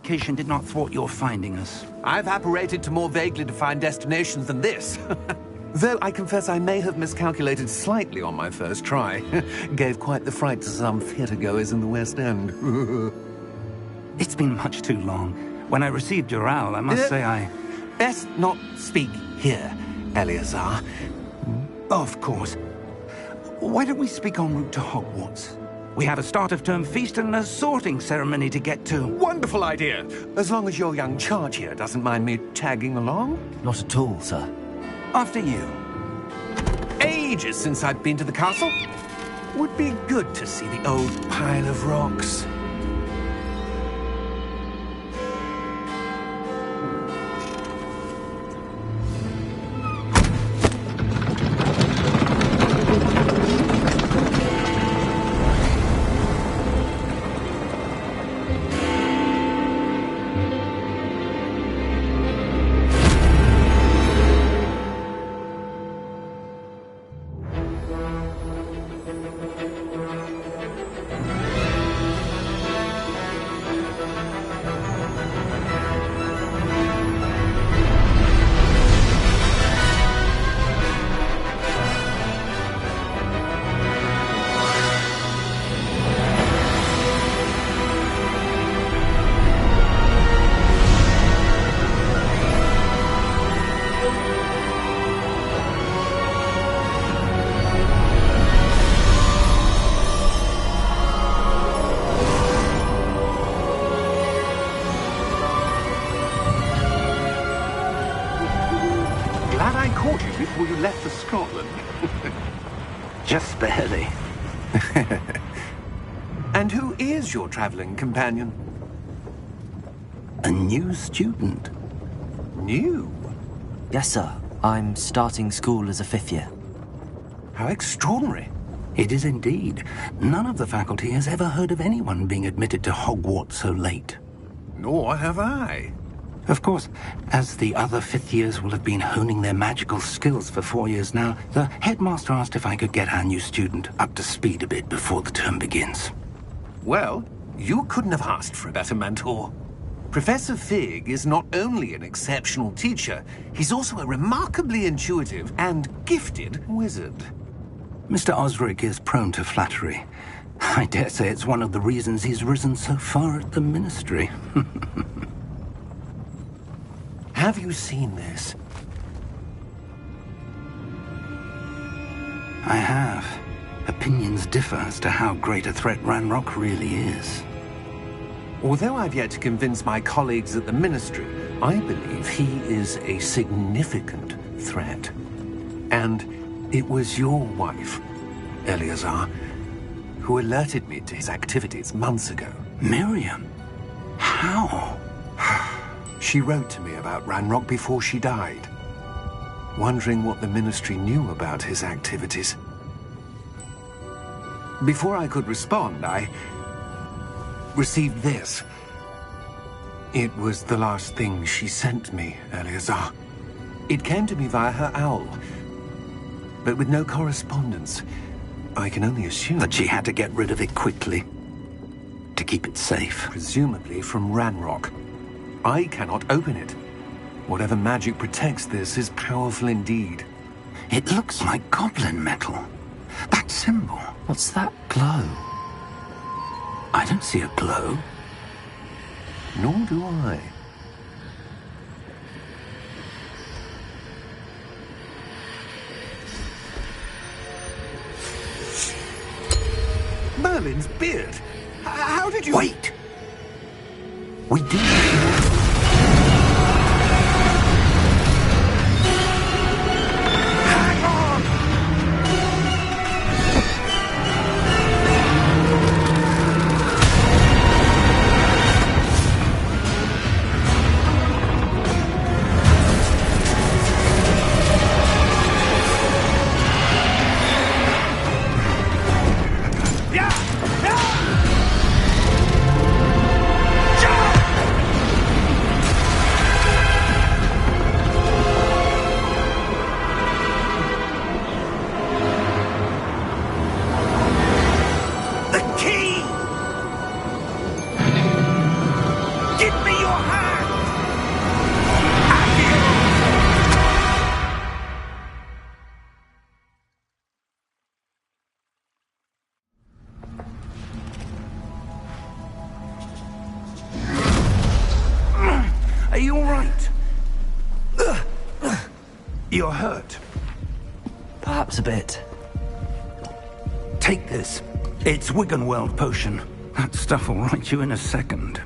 location did not thwart your finding us. I've apparated to more vaguely defined destinations than this. Though I confess I may have miscalculated slightly on my first try. Gave quite the fright to some theatre-goers in the West End. It's been much too long. When I received your owl, I must say I... Best not speak here, Eleazar. Of course. Why don't we speak en route to Hogwarts? We have a start-of-term feast and a sorting ceremony to get to. Wonderful idea! As long as your young charge here doesn't mind me tagging along. Not at all, sir. After you. Ages since I've been to the castle. Would be good to see the old pile of rocks. Glad I caught you before you left for Scotland. Just barely. And who is your traveling companion? A new student. New? Yes, sir. I'm starting school as a 5th year. How extraordinary. It is indeed. None of the faculty has ever heard of anyone being admitted to Hogwarts so late. Nor have I. Of course, as the other 5th years will have been honing their magical skills for 4 years now, the headmaster asked if I could get our new student up to speed a bit before the term begins. Well, you couldn't have asked for a better mentor. Professor Fig is not only an exceptional teacher, he's also a remarkably intuitive and gifted wizard. Mr. Osric is prone to flattery. I dare say it's one of the reasons he's risen so far at the Ministry. Have you seen this? I have. Opinions differ as to how great a threat Ranrock really is. Although I've yet to convince my colleagues at the Ministry, I believe he is a significant threat. And it was your wife, Eleazar, who alerted me to his activities months ago. Miriam? How? She wrote to me about Ranrock before she died, wondering what the Ministry knew about his activities. Before I could respond, I received this. It was the last thing she sent me, Eleazar. It came to me via her owl, but with no correspondence. I can only assume That she had to get rid of it quickly, to keep it safe. presumably from Ranrock. I cannot open it. Whatever magic protects this is powerful indeed. It looks like goblin metal. That symbol. What's that glow? I don't see a glow. Nor do I. Merlin's beard. How did you... Wait! We did. Hang on! Yeah! Yeah! Are you all right? You're hurt. Perhaps a bit. Take this. It's Wiggenweld potion. That stuff will right you in a second.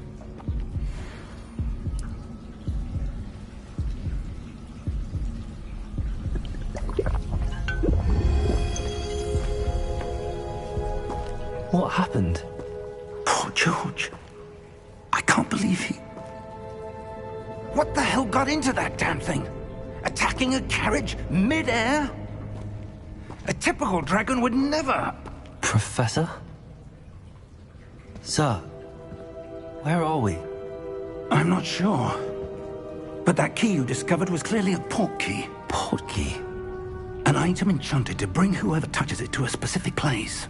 What happened? Poor George. I can't believe he... What the hell got into that damn thing? Attacking a carriage mid-air? A typical dragon would never... Professor? Sir, where are we? I'm not sure. But that key you discovered was clearly a port key. Port key? An item enchanted to bring whoever touches it to a specific place.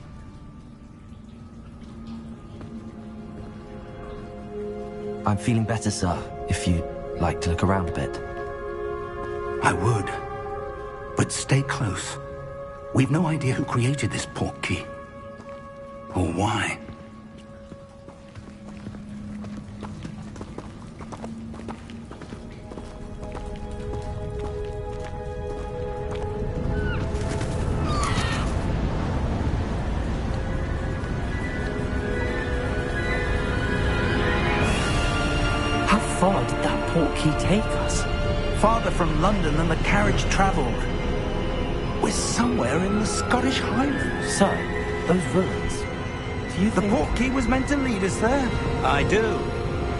I'm feeling better, sir, if you'd like to look around a bit. I would. But stay close. We've no idea who created this port key. Or why. How far did that port key take us? Farther from London than the carriage travelled. We're somewhere in the Scottish Highlands. Sir, those ruins. Do you The think... port key was meant to lead us there? I do.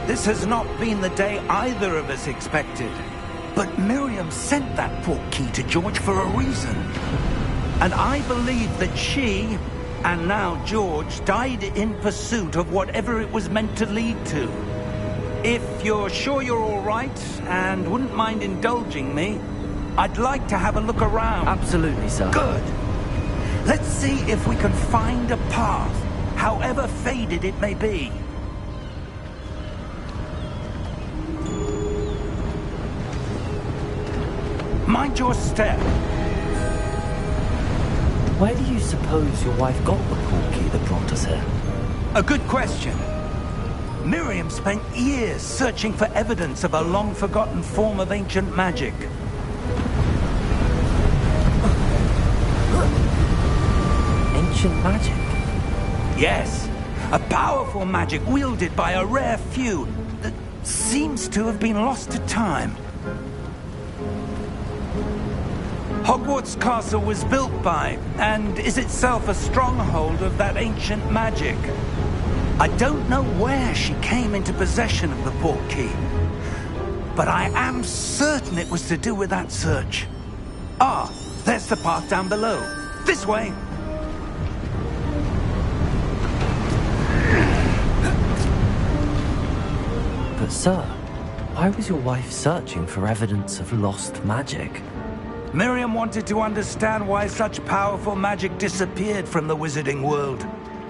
This has not been the day either of us expected. But Miriam sent that port key to George for a reason. And I believe that she, and now George, died in pursuit of whatever it was meant to lead to. If you're sure you're all right, and wouldn't mind indulging me, I'd like to have a look around. Absolutely, sir. Good. Let's see if we can find a path, however faded it may be. Mind your step. Where do you suppose your wife got the port key that brought us here? A good question. Miriam spent years searching for evidence of a long-forgotten form of ancient magic. Ancient magic? Yes, a powerful magic wielded by a rare few that seems to have been lost to time. Hogwarts Castle was built by, and is itself a stronghold of that ancient magic. I don't know where she came into possession of the port key, but I am certain it was to do with that search. Ah, there's the path down below. This way. But sir, why was your wife searching for evidence of lost magic? Miriam wanted to understand why such powerful magic disappeared from the wizarding world.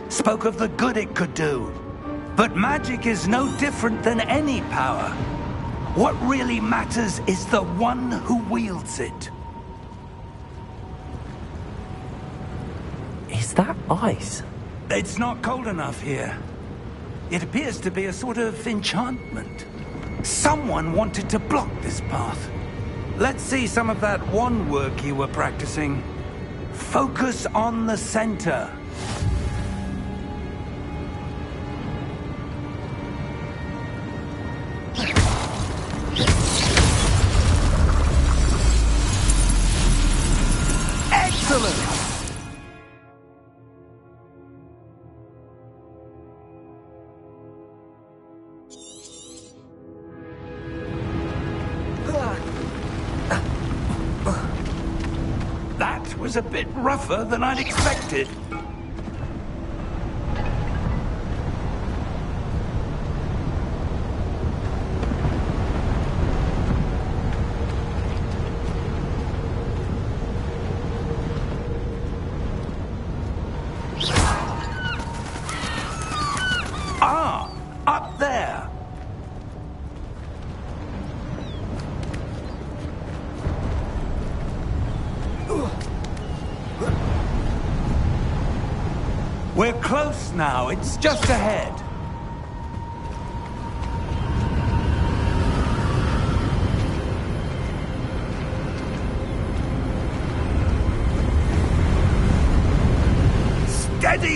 Spoke of the good it could do. But magic is no different than any power. What really matters is the one who wields it. Is that ice? It's not cold enough here. It appears to be a sort of enchantment. Someone wanted to block this path. Let's see some of that wand work you were practicing. Focus on the center. Excellent! That was a bit rougher than I'd expected. Ah, up there. We're close now. It's just ahead.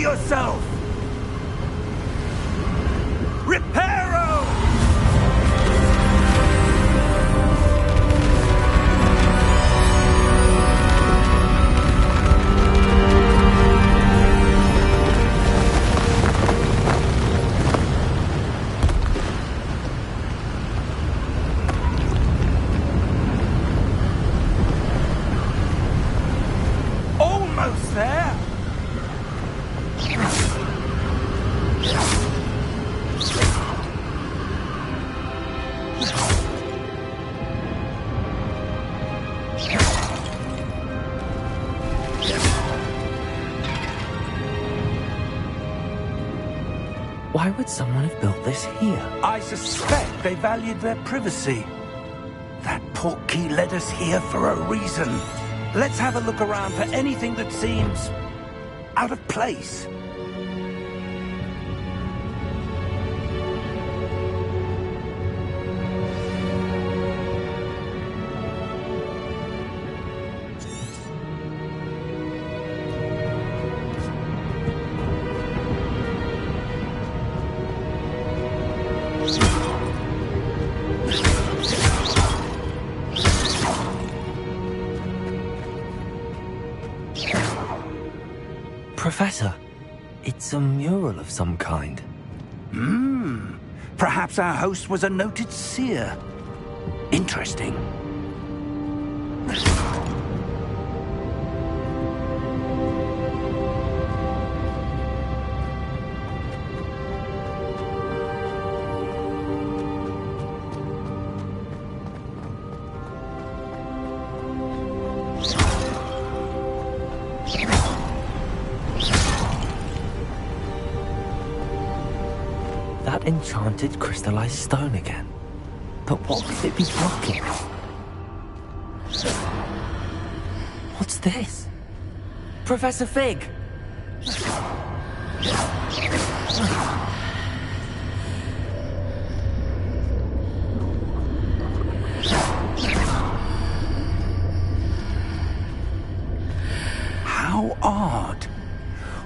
yourself! Reparo! Almost there! Why would someone have built this here? I suspect they valued their privacy. That portkey led us here for a reason. Let's have a look around for anything that seems out of place. Professor, it's a mural of some kind. Perhaps our host was a noted seer. Interesting. That enchanted crystallized stone again. But what could it be blocking? What's this? Professor Fig! How odd.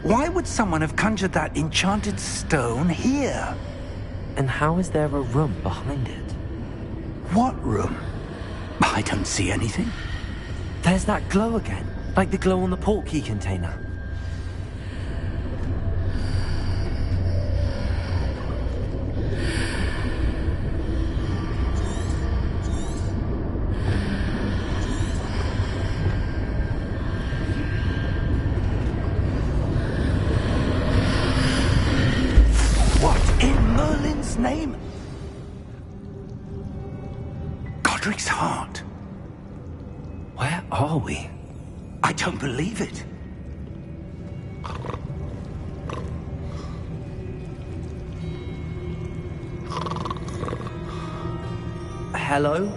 Why would someone have conjured that enchanted stone here? And how is there a room behind it? What room? I don't see anything. There's that glow again, like the glow on the portkey container. What in Merlin's name? Godric's heart. Where are we? I don't believe it. Hello?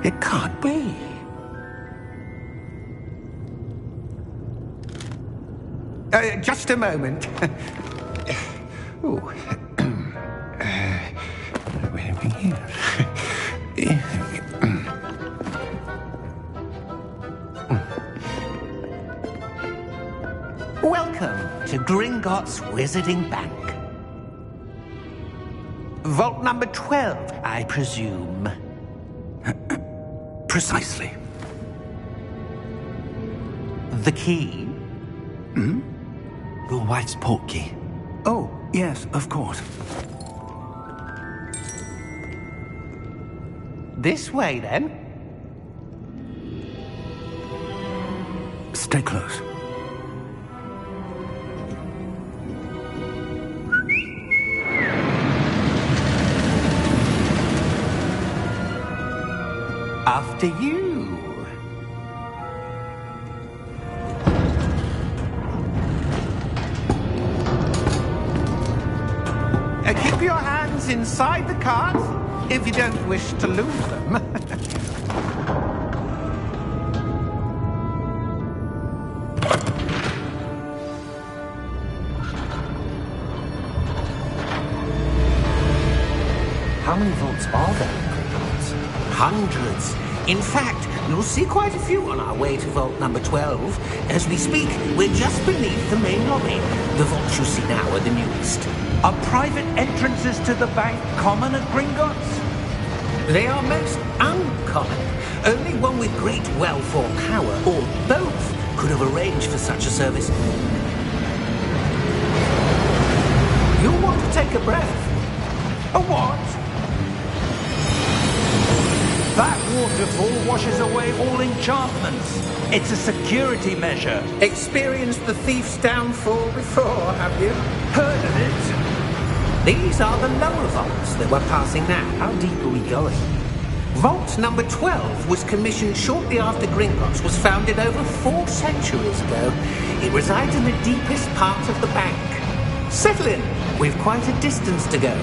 It can't be. Just a moment. Ooh. Where are we here? Welcome to Gringotts Wizarding Bank. Vault number 12, I presume. Precisely. The key? Your wife's portkey. Oh, yes, of course. This way, then. Stay close. After you. Keep your hands inside the cart. if you don't wish to lose them. How many vaults are there in Hogwarts? Hundreds. In fact, you'll see quite a few on our way to vault number 12. As we speak, we're just beneath the main lobby. The vaults you see now are the newest. Are private entrances to the bank common at Gringotts? They are most uncommon. Only one with great wealth or power, or both, could have arranged for such a service. You'll want to take a breath. A what? That waterfall washes away all enchantments. It's a security measure. Experienced the thief's downfall before, have you? Heard of it? These are the lower vaults that we're passing now. How deep are we going? Vault number 12 was commissioned shortly after Gringotts was founded over 4 centuries ago. It resides in the deepest part of the bank. Settle in. We've quite a distance to go.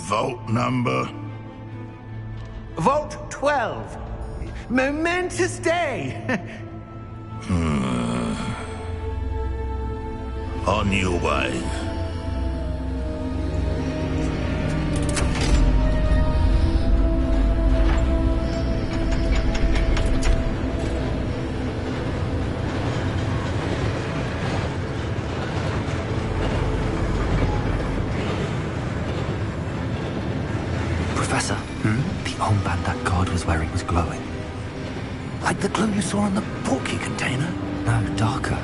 Vault number? Vault 12. Momentous day. On your way. Professor, the armband that guard was wearing was glowing. Like the glow you saw on the portkey container? No, darker.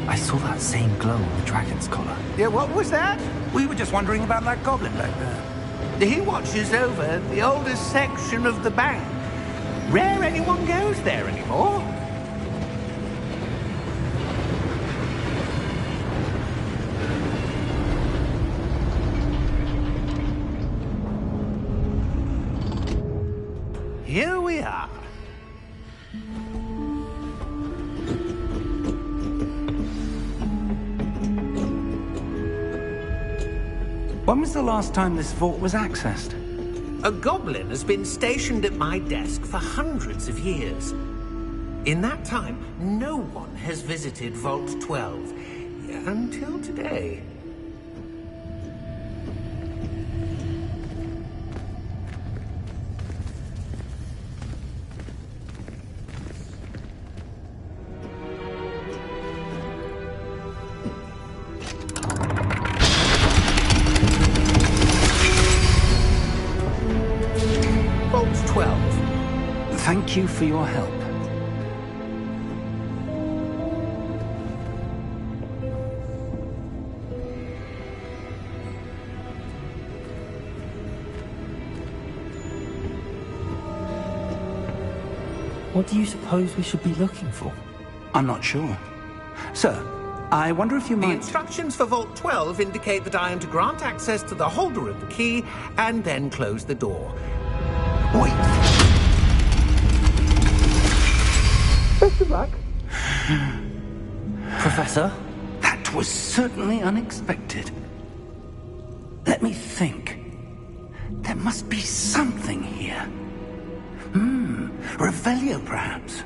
I saw that same glow on the dragon's collar. Yeah, what was that? We were just wondering about that goblin back there. He watches over the oldest section of the bank. Rare anyone goes there anymore. Here we are. When was the last time this vault was accessed? A goblin has been stationed at my desk for hundreds of years. In that time, no one has visited Vault 12 until today. Vault 12. Thank you for your help. What do you suppose we should be looking for? I'm not sure. Sir, I wonder if you The might... instructions for Vault 12 indicate that I am to grant access to the holder of the key and then close the door. Wait! Best of luck. Professor? That was certainly unexpected. Let me think. There must be something here. Revelio, perhaps?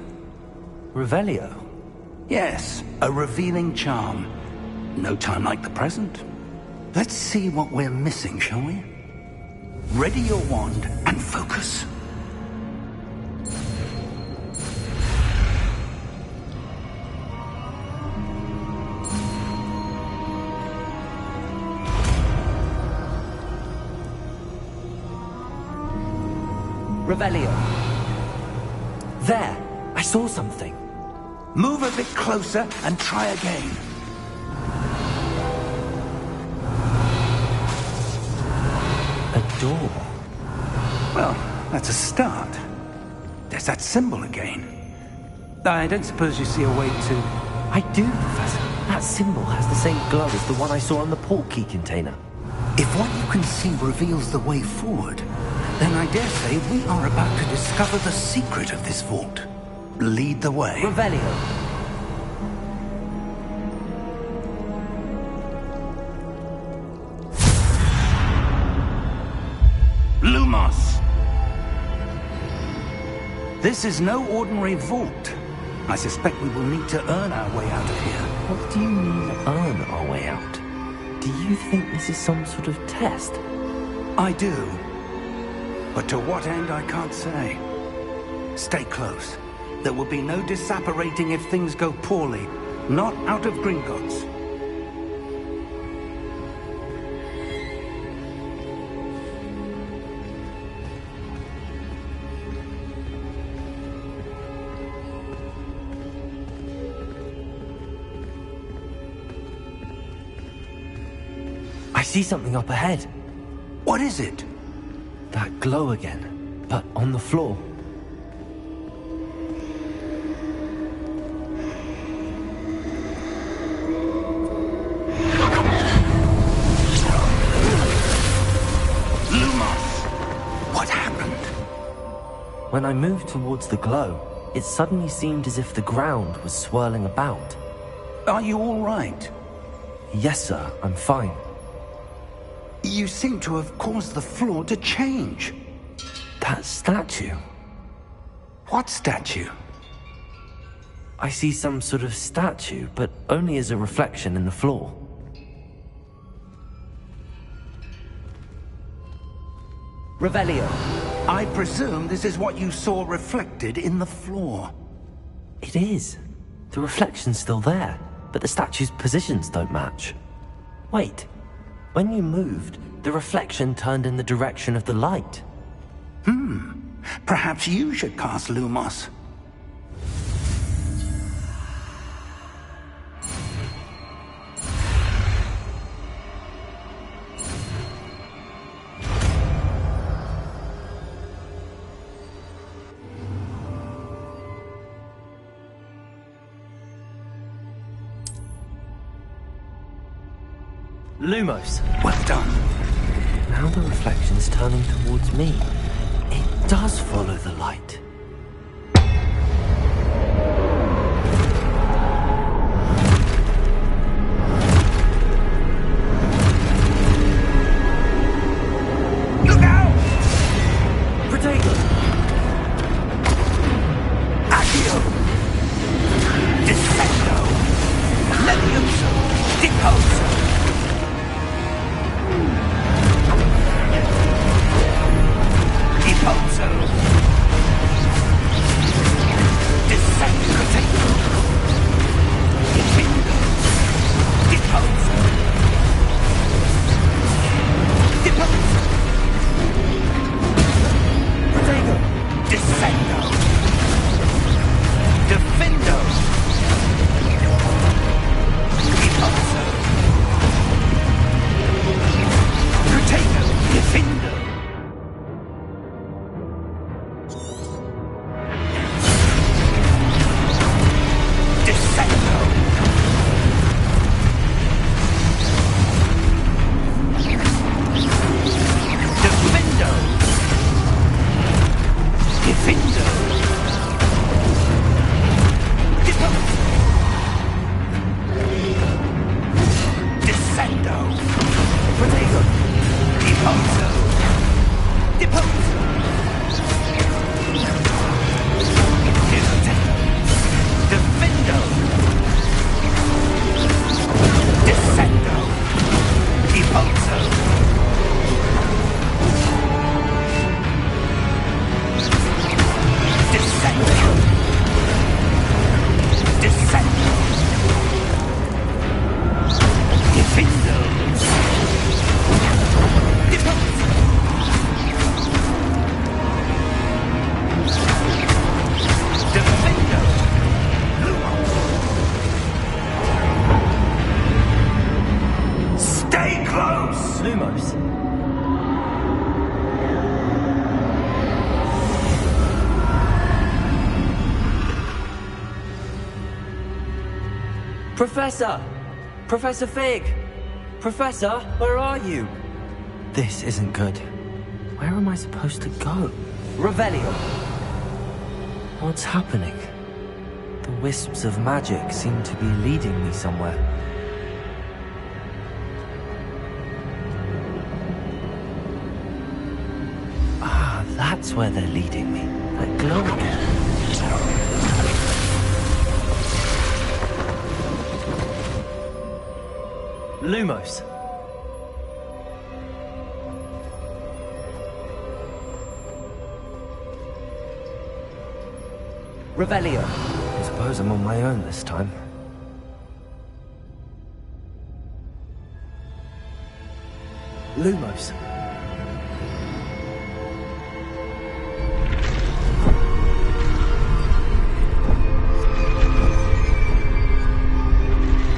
Revelio? Yes, a revealing charm. No time like the present. Let's see what we're missing, shall we? Ready your wand and focus. Revelio. There! I saw something. Move a bit closer and try again. A door. Well, that's a start. There's that symbol again. I don't suppose you see a way to... I do, Professor. That symbol has the same glow as the one I saw on the portkey container. If what you can see reveals the way forward, Then I dare say we are about to discover the secret of this vault. Lead the way. Revelio. Lumos! This is no ordinary vault. I suspect we will need to earn our way out of here. What do you mean, earn our way out? Do you think this is some sort of test? I do. But to what end, I can't say. Stay close. There will be no disapparating if things go poorly. Not out of Gringotts. I see something up ahead. What is it? That glow again, but on the floor. Lumos! What happened? When I moved towards the glow, it suddenly seemed as if the ground was swirling about. Are you all right? Yes, sir, I'm fine. You seem to have caused the floor to change. That statue. What statue? I see some sort of statue, but only as a reflection in the floor. Revelio. I presume this is what you saw reflected in the floor. It is. The reflection's still there, but the statue's positions don't match. Wait. When you moved, the reflection turned in the direction of the light. Perhaps you should cast Lumos. Lumos. Well done. Now the reflection's turning towards me. It does follow the light. Look out! Protego! Accio! Descendo! Levioso! Deposo! Deposo! Descendo! Defindo! Deposo! Deposo! Protego! Descendo! Defendo! Deposo! Protego! Defendo! Descendo! Defendo! Defendo! Deposo! Descendo! Protego! Deposo! Deposo! Defendo! Descendo! Deposo! Descendo! Descendo! Defendo! Deposo! Defendo! Stay close! Lumos. Professor! Professor Fig! Professor, where are you? This isn't good. Where am I supposed to go? Revelio! What's happening? The wisps of magic seem to be leading me somewhere. Ah, that's where they're leading me. That glow again. Lumos. Revelio. I suppose I'm on my own this time. Lumos.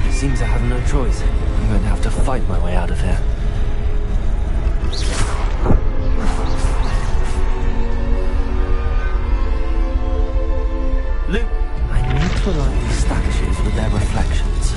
It seems I have no choice. I'm going to have to fight my way out of here. I need to align these statues with their reflections.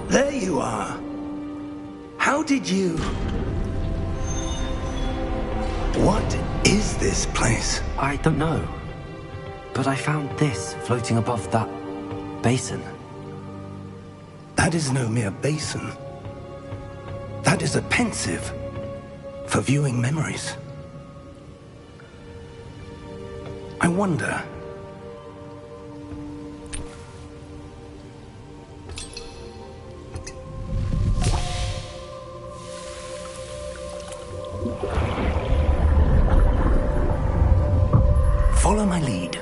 There you are. How did you... What is this place? I don't know. But I found this floating above that basin. That is no mere basin. That is a pensive for viewing memories. I wonder... Follow my lead.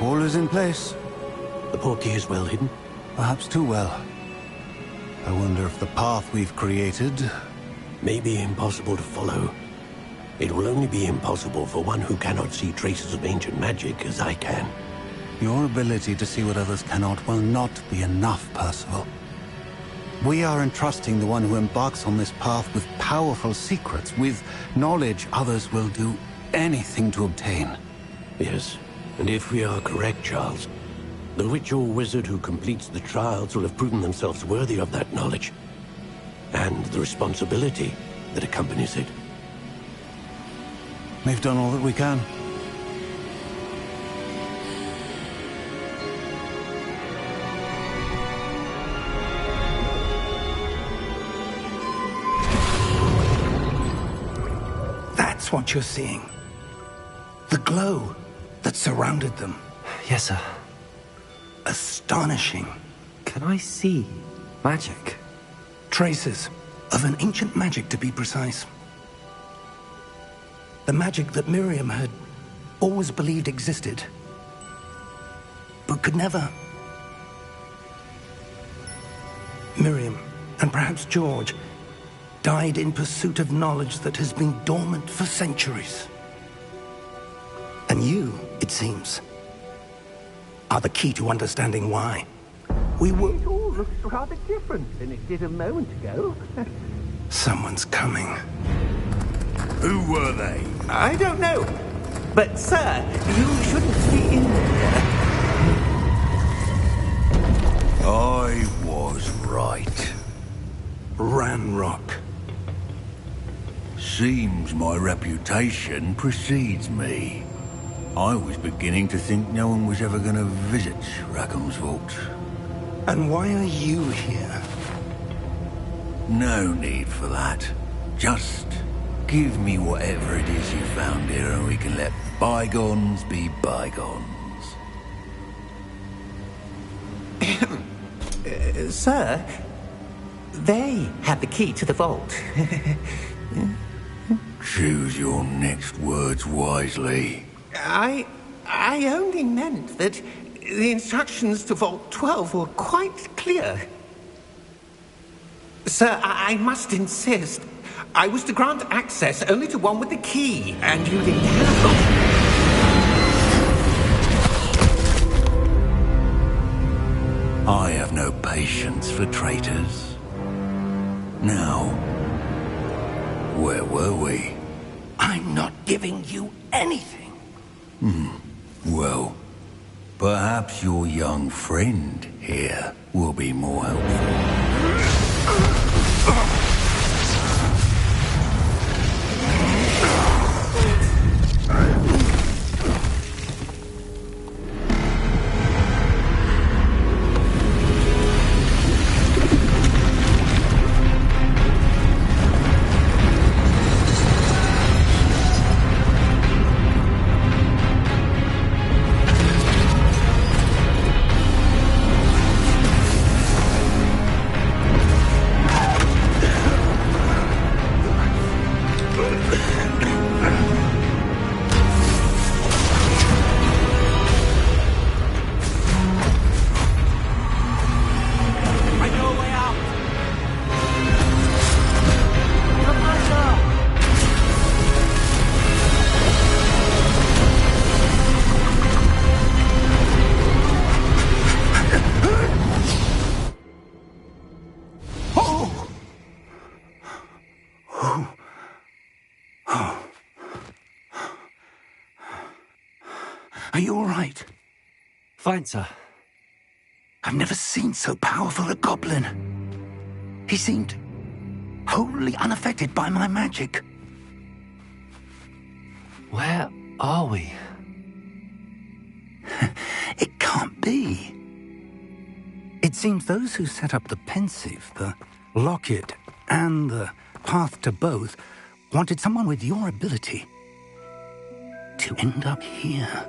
All is in place. The portkey is well hidden? Perhaps too well. I wonder if the path we've created... May be impossible to follow. It will only be impossible for one who cannot see traces of ancient magic as I can. Your ability to see what others cannot will not be enough, Percival. We are entrusting the one who embarks on this path with powerful secrets, with knowledge others will do anything to obtain. Yes, and if we are correct, Charles, the witch or wizard who completes the trials will have proven themselves worthy of that knowledge, and the responsibility that accompanies it. We've done all that we can. That's what you're seeing. The glow that surrounded them. Yes, sir. Astonishing. Can I see magic? Traces of an ancient magic, to be precise. The magic that Miriam had always believed existed, but could never. Miriam, and perhaps George, died in pursuit of knowledge that has been dormant for centuries. And you, it seems, are the key to understanding why. We were... It all looks rather different than it did a moment ago. Someone's coming. Who were they? I don't know. But, sir, you shouldn't be in here. I was right. Ranrock. Seems my reputation precedes me. I was beginning to think no one was ever going to visit Rackham's vault. And why are you here? No need for that. Just give me whatever it is you found here and we can let bygones be bygones. Sir, they had the key to the vault. Choose your next words wisely. I only meant that the instructions to Vault 12 were quite clear. Sir, I must insist. I was to grant access only to one with the key, and you didn't have it. I have no patience for traitors. Now, where were we? I'm not giving you anything. Well, perhaps your young friend here will be more helpful. Are you all right? Fine, sir. I've never seen so powerful a goblin. He seemed wholly unaffected by my magic. Where are we? It can't be. It seems those who set up the pensive, the locket, and the path to both wanted someone with your ability to end up here.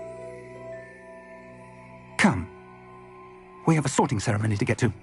Come. We have a sorting ceremony to get to.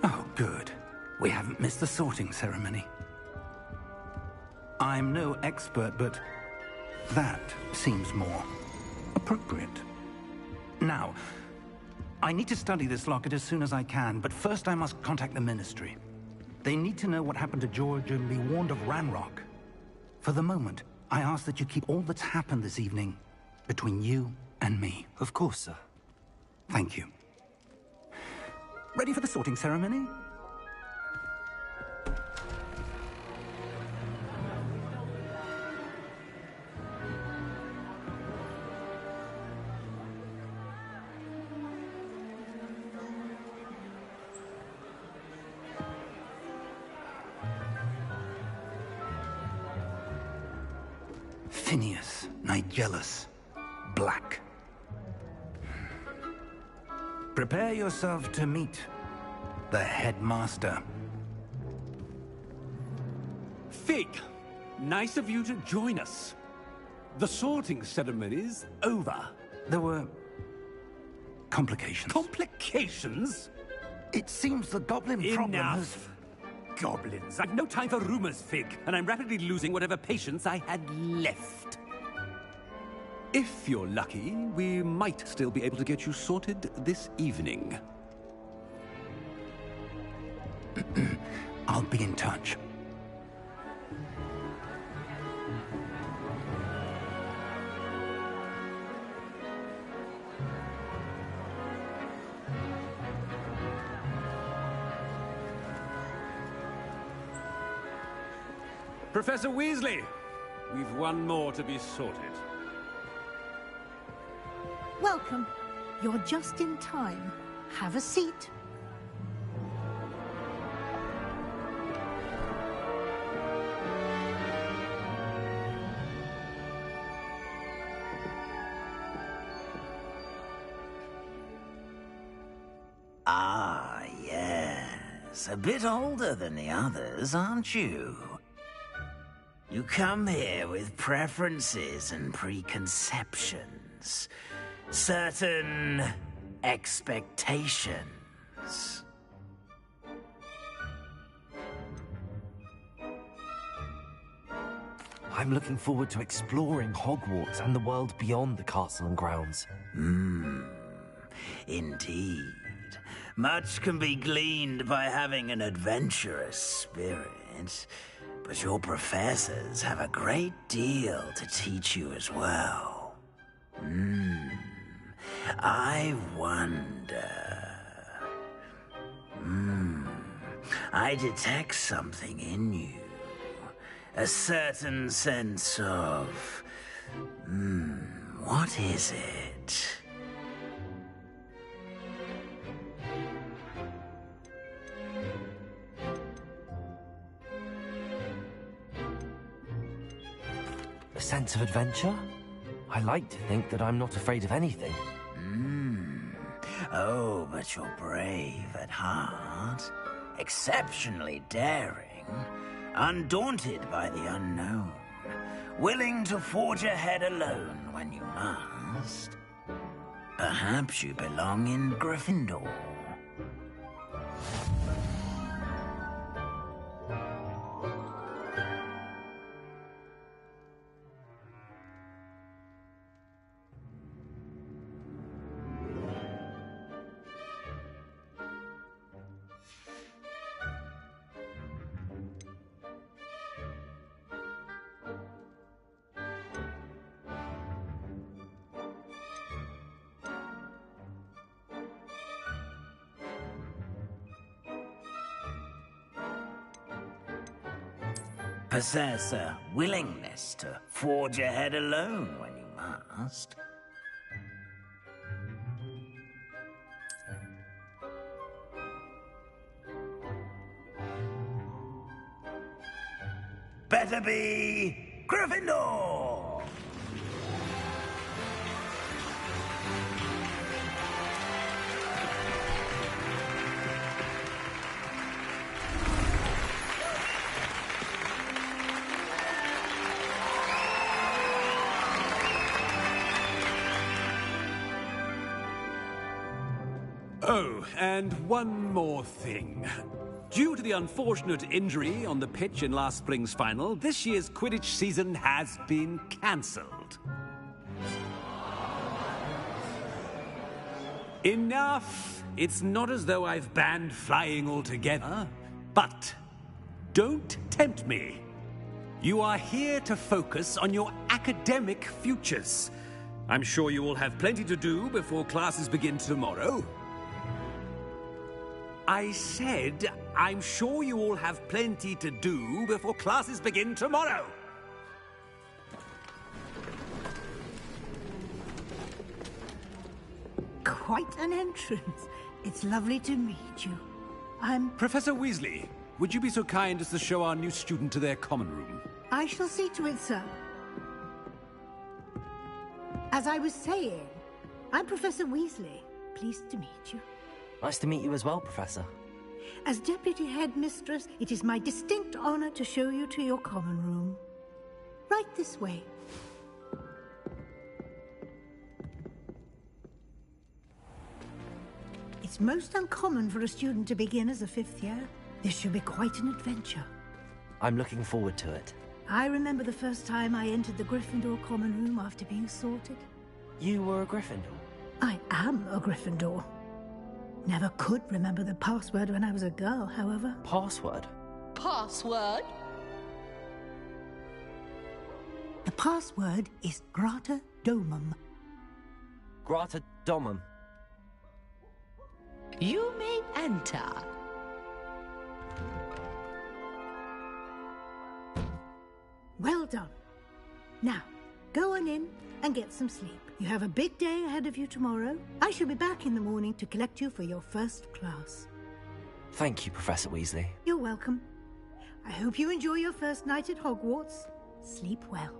Oh, good. We haven't missed the sorting ceremony. I'm no expert, but that seems more appropriate. Now, I need to study this locket as soon as I can, but first I must contact the Ministry. They need to know what happened to George and be warned of Ranrock. For the moment, I ask that you keep all that's happened this evening between you and me. Of course, sir. Thank you. Ready for the sorting ceremony? Phineas, Nigellus, Black. Prepare yourself to meet the headmaster. Fig, nice of you to join us. The sorting ceremony's over. There were complications. Complications? It seems the goblin problem has... Enough. Goblins. I've no time for rumors, Fig, and I'm rapidly losing whatever patience I had left. If you're lucky, we might still be able to get you sorted this evening. I'll be in touch. Professor Weasley, we've one more to be sorted. Welcome. You're just in time. Have a seat. Ah, yes. A bit older than the others, aren't you? You come here with preferences and preconceptions. certain expectations. I'm looking forward to exploring Hogwarts and the world beyond the castle and grounds. Indeed. Much can be gleaned by having an adventurous spirit, but your professors have a great deal to teach you as well. I wonder... I detect something in you. A certain sense of... what is it? A sense of adventure? I like to think that I'm not afraid of anything. Oh, but you're brave at heart. Exceptionally daring. Undaunted by the unknown. Willing to forge ahead alone when you must. Perhaps you belong in Gryffindor. Possess a willingness to forge ahead alone when you must. Better be Gryffindor! Oh, and one more thing. Due to the unfortunate injury on the pitch in last spring's final, this year's Quidditch season has been cancelled. Enough! It's not as though I've banned flying altogether, but don't tempt me. You are here to focus on your academic futures. I'm sure you all have plenty to do before classes begin tomorrow. I said, I'm sure you all have plenty to do before classes begin tomorrow. Quite an entrance. It's lovely to meet you. I'm... Professor Weasley, would you be so kind as to show our new student to their common room? I shall see to it, sir. As I was saying, I'm Professor Weasley. Pleased to meet you. Nice to meet you as well, Professor. As Deputy Headmistress, it is my distinct honor to show you to your common room. Right this way. It's most uncommon for a student to begin as a fifth year. This should be quite an adventure. I'm looking forward to it. I remember the first time I entered the Gryffindor common room after being sorted. You were a Gryffindor? I am a Gryffindor. Never could remember the password when I was a girl, however. Password? Password? The password is Grata Domum. Grata Domum. You may enter. Well done. Now, go on in and get some sleep. You have a big day ahead of you tomorrow. I shall be back in the morning to collect you for your first class. Thank you, Professor Weasley. You're welcome. I hope you enjoy your first night at Hogwarts. Sleep well.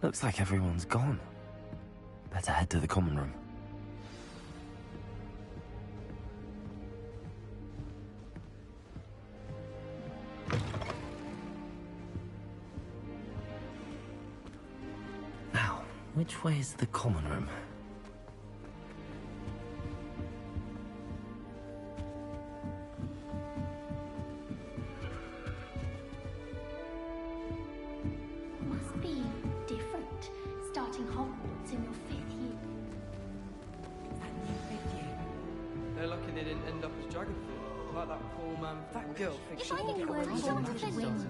Looks like everyone's gone. Better head to the common room. Now, which way is the common room? Must be different, starting Hogwarts in your 5th year. They're lucky they didn't end up as Dragonfly, like that poor man. That girl thinks If only there were short wings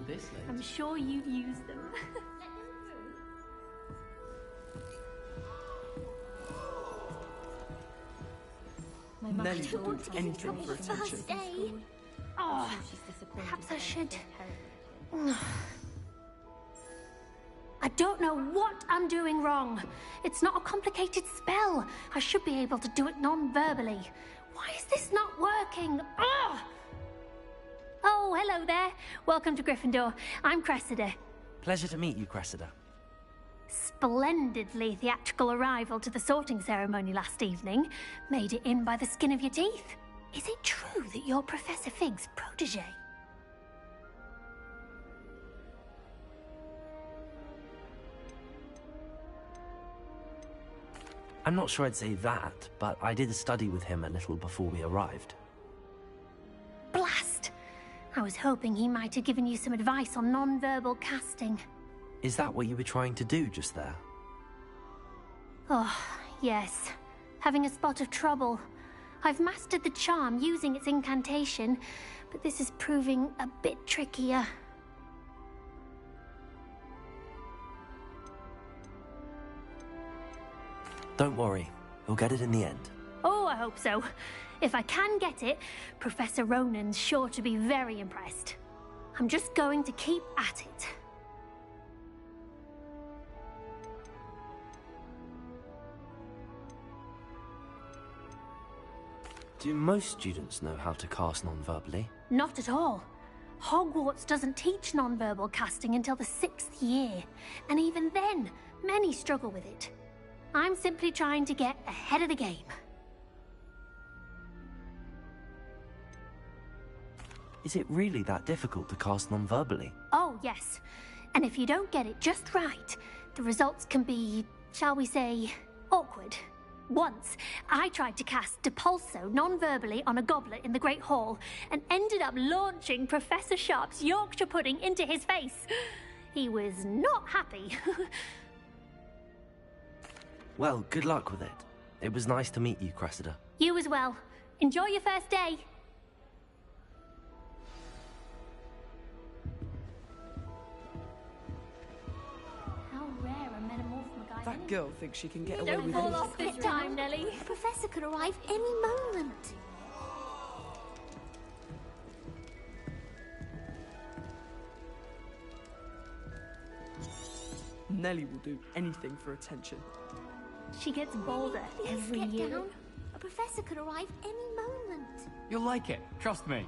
then. I'm sure you've used them. Nelly I don't want to get in anything trouble for the attention. first day. Oh, perhaps I should. I don't know what I'm doing wrong. It's not a complicated spell. I should be able to do it non-verbally. Why is this not working? Ugh! Oh, hello there. Welcome to Gryffindor. I'm Cressida. Pleasure to meet you, Cressida. Splendidly theatrical arrival to the sorting ceremony last evening. Made it in by the skin of your teeth. Is it true that you're Professor Fig's protege? I'm not sure I'd say that, but I did study with him a little before we arrived. Blast! I was hoping he might have given you some advice on non-verbal casting. Is that what you were trying to do just there? Oh, yes. Having a spot of trouble. I've mastered the charm using its incantation, but this is proving a bit trickier. Don't worry, you'll get it in the end. Oh, I hope so. If I can get it, Professor Ronan's sure to be very impressed. I'm just going to keep at it. Do most students know how to cast non-verbally? Not at all. Hogwarts doesn't teach non-verbal casting until the 6th year, and even then, many struggle with it. I'm simply trying to get ahead of the game. Is it really that difficult to cast non-verbally? Oh, yes. And if you don't get it just right, the results can be, shall we say, awkward. Once, I tried to cast Depulso non-verbally on a goblet in the Great Hall and ended up launching Professor Sharp's Yorkshire pudding into his face. He was not happy. Well, good luck with it. It was nice to meet you, Cressida. You as well. Enjoy your first day. How rare a metamorph That girl thinks she can get away Don't with fall anything. off this time, Nelly. The professor could arrive any moment. Nelly will do anything for attention. She gets bolder every Get year. down. A professor could arrive any moment. You'll like it, trust me.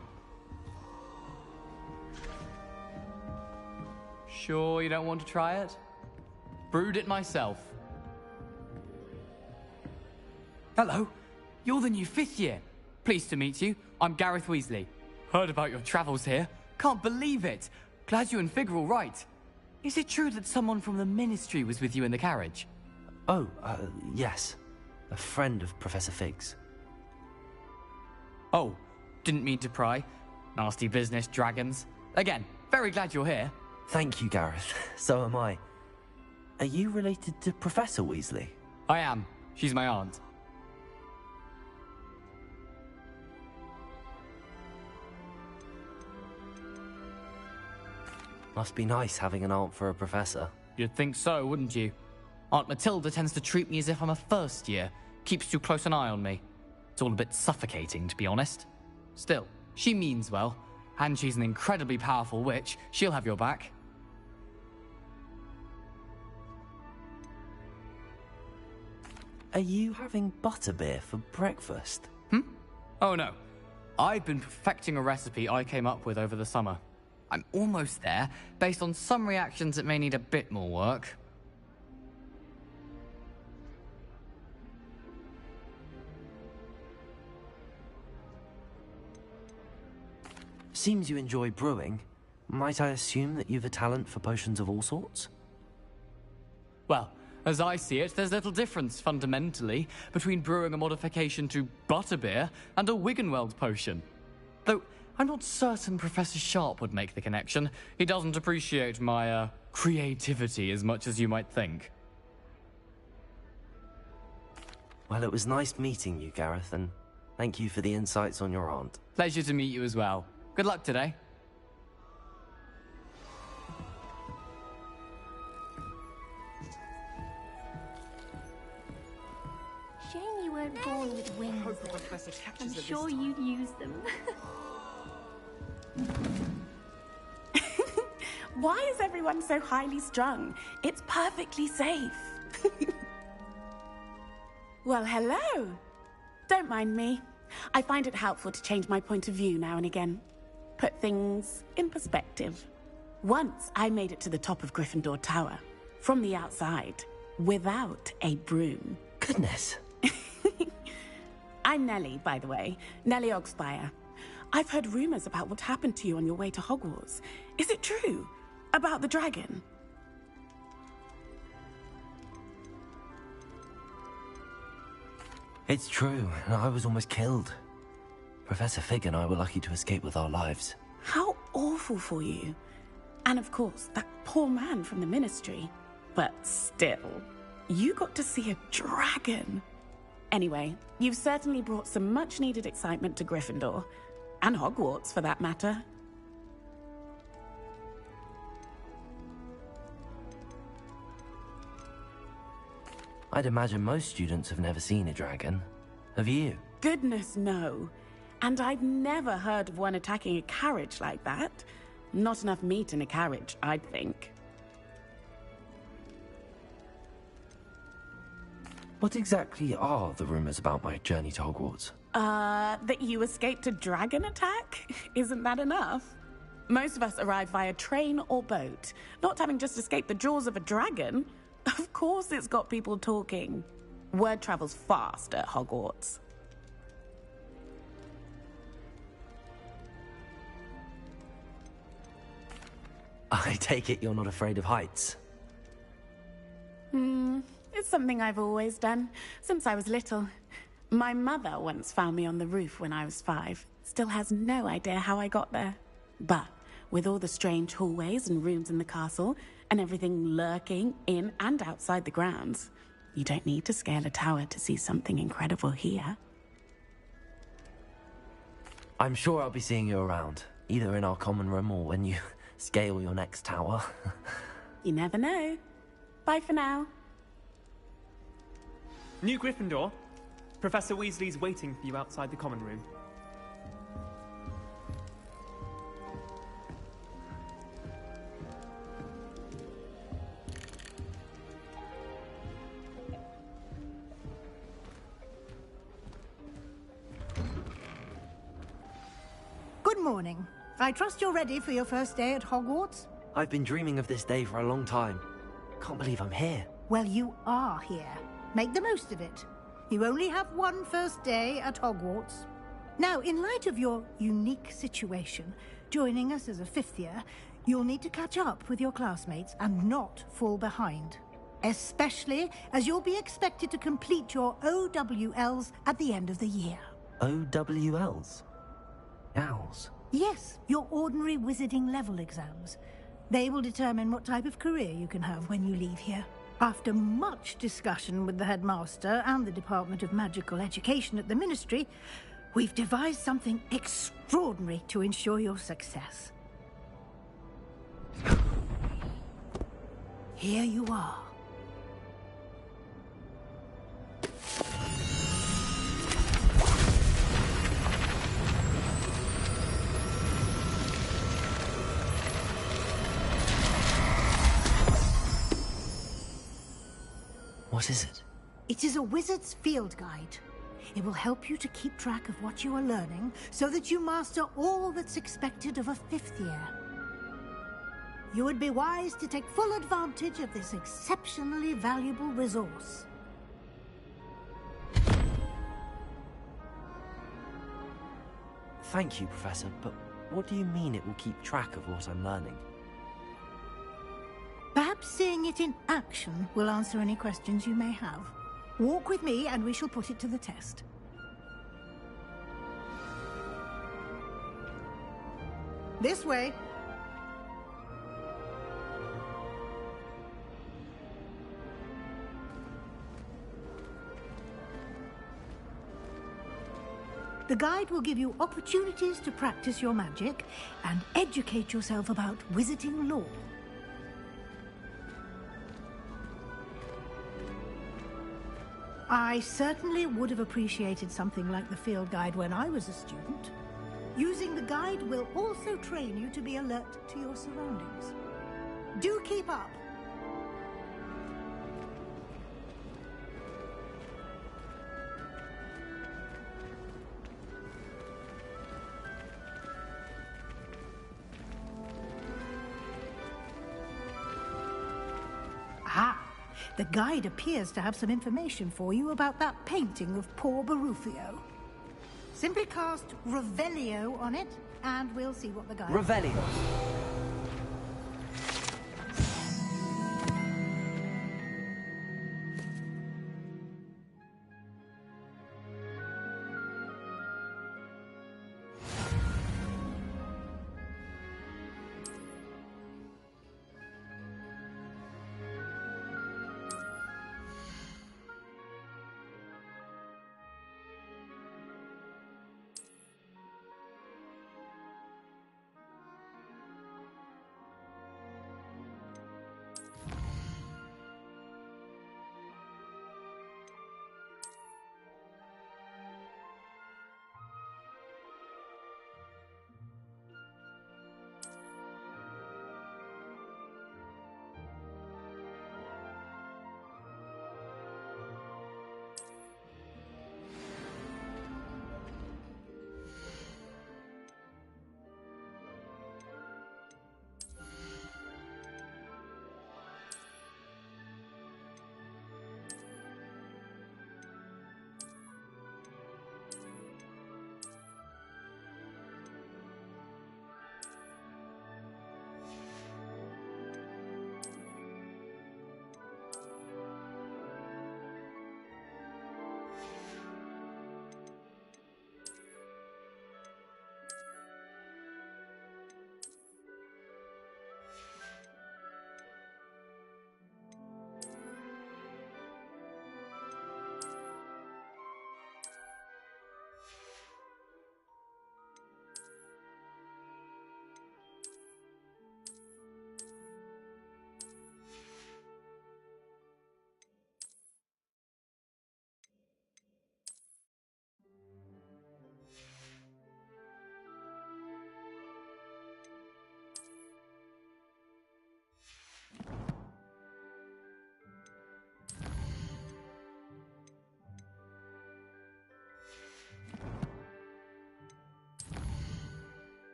Sure you don't want to try it? Brewed it myself. Hello, you're the new 5th year. Pleased to meet you. I'm Gareth Weasley. Heard about your travels here. Can't believe it. Glad you and Fig are all right. Is it true that someone from the Ministry was with you in the carriage? Oh, yes. A friend of Professor Fig's. Oh, didn't mean to pry. Nasty business, dragons. Again, very glad you're here. Thank you, Gareth. So am I. Are you related to Professor Weasley? I am. She's my aunt. Must be nice having an aunt for a professor. You'd think so, wouldn't you? Aunt Matilda tends to treat me as if I'm a first year. Keeps too close an eye on me. It's all a bit suffocating, to be honest. Still, she means well. And she's an incredibly powerful witch. She'll have your back. Are you having butterbeer for breakfast? Oh no. I've been perfecting a recipe I came up with over the summer. I'm almost there. Based on some reactions, it may need a bit more work. seems you enjoy brewing. Might I assume that you've a talent for potions of all sorts? Well, as I see it, there's little difference, fundamentally, between brewing a modification to butterbeer and a Wiggenweld potion. Though, I'm not certain Professor Sharp would make the connection. He doesn't appreciate my, creativity as much as you might think. Well, it was nice meeting you, Gareth, and thank you for the insights on your aunt. Pleasure to meet you as well. Good luck today. Shame you weren't born with wings. I'm sure you'd use them. Why is everyone so highly strung? It's perfectly safe. Well, hello. Don't mind me. I find it helpful to change my point of view now and again. Put things in perspective. Once I made it to the top of Gryffindor Tower, from the outside, without a broom. Goodness. I'm Nellie, by the way. Nellie Ogspire. I've heard rumors about what happened to you on your way to Hogwarts. Is it true? About the dragon? It's true, and I was almost killed. Professor Fig and I were lucky to escape with our lives. How awful for you. And of course, that poor man from the Ministry. But still, you got to see a dragon. Anyway, you've certainly brought some much-needed excitement to Gryffindor. And Hogwarts, for that matter. I'd imagine most students have never seen a dragon. Have you? Goodness, no. And I've never heard of one attacking a carriage like that. Not enough meat in a carriage, I'd think. What exactly are the rumors about my journey to Hogwarts? That you escaped a dragon attack? Isn't that enough? Most of us arrive via train or boat, not having just escaped the jaws of a dragon. Of course it's got people talking. Word travels fast at Hogwarts. I take it you're not afraid of heights? It's something I've always done, since I was little. My mother once found me on the roof when I was 5. Still has no idea how I got there. But with all the strange hallways and rooms in the castle, and everything lurking in and outside the grounds, you don't need to scale a tower to see something incredible here. I'm sure I'll be seeing you around, either in our common room or when you scale your next tower. You never know. Bye for now. New Gryffindor. Professor Weasley's waiting for you outside the common room. Good morning. I trust you're ready for your first day at Hogwarts? I've been dreaming of this day for a long time. Can't believe I'm here. Well, you are here. Make the most of it. You only have one first day at Hogwarts. Now, in light of your unique situation, joining us as a 5th year, you'll need to catch up with your classmates and not fall behind. Especially as you'll be expected to complete your OWLs at the end of the year. OWLs? Owls? Yes, your ordinary wizarding level exams. They will determine what type of career you can have when you leave here. After much discussion with the headmaster and the Department of Magical Education at the Ministry, we've devised something extraordinary to ensure your success. Here you are. What is it? It is a wizard's field guide. It will help you to keep track of what you are learning so that you master all that's expected of a 5th year. You would be wise to take full advantage of this exceptionally valuable resource. Thank you, Professor, but What do you mean it will keep track of what I'm learning? Perhaps seeing it in action will answer any questions you may have. Walk with me and we shall put it to the test. This way. The guide will give you opportunities to practice your magic and educate yourself about wizarding lore. I certainly would have appreciated something like the field guide when I was a student. Using the guide will also train you to be alert to your surroundings. Do keep up! The guide appears to have some information for you about that painting of poor Barufio. Simply cast Revelio on it, and we'll see what the guide... Revelio.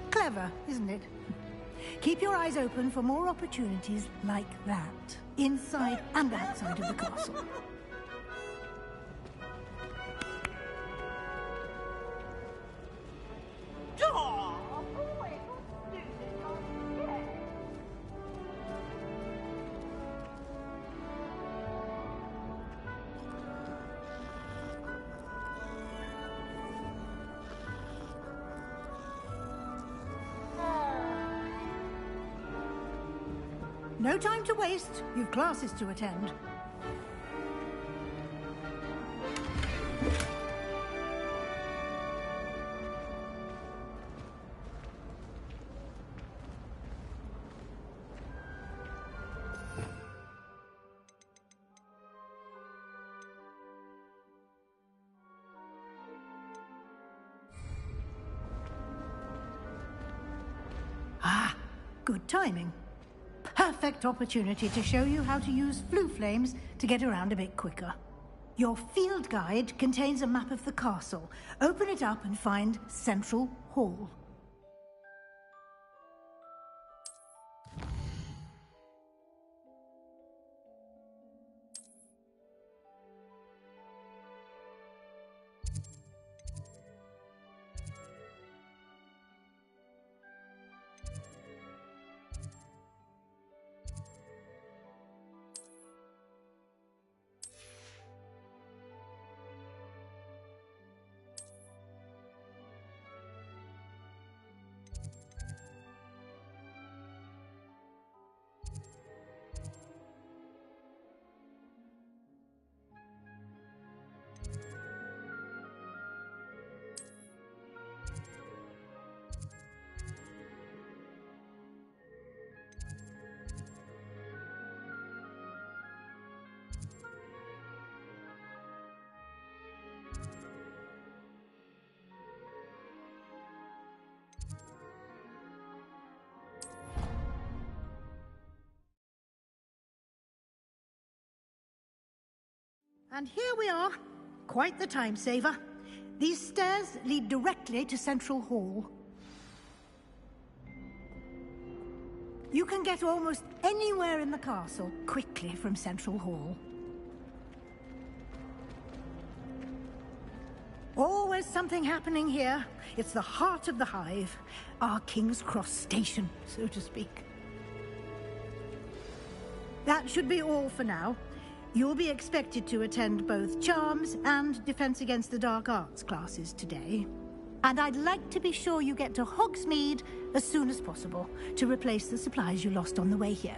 Clever, isn't it? Keep your eyes open for more opportunities like that, inside and outside of the castle. No time to waste. You've classes to attend. Good timing. Perfect opportunity to show you how to use flue flames to get around a bit quicker. Your field guide contains a map of the castle. Open it up and find Central Hall. And here we are. Quite the time saver. These stairs lead directly to Central Hall. You can get almost anywhere in the castle quickly from Central Hall. Always something happening here. It's the heart of the hive. Our King's Cross station, so to speak. That should be all for now. You'll be expected to attend both Charms and Defense Against the Dark Arts classes today. And I'd like to be sure you get to Hogsmeade as soon as possible to replace the supplies you lost on the way here.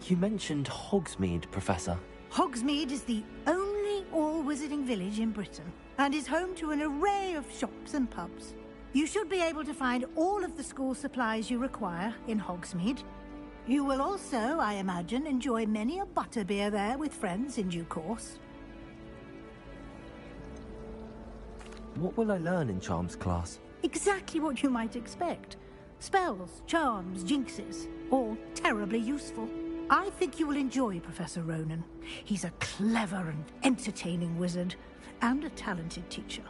You mentioned Hogsmeade, Professor. Hogsmeade is the only all-wizarding village in Britain and is home to an array of shops and pubs. You should be able to find all of the school supplies you require in Hogsmeade. You will also, I imagine, enjoy many a butterbeer there with friends in due course. What will I learn in Charms class? Exactly what you might expect. Spells, charms, jinxes, all terribly useful. I think you will enjoy Professor Ronan. He's a clever and entertaining wizard, and a talented teacher.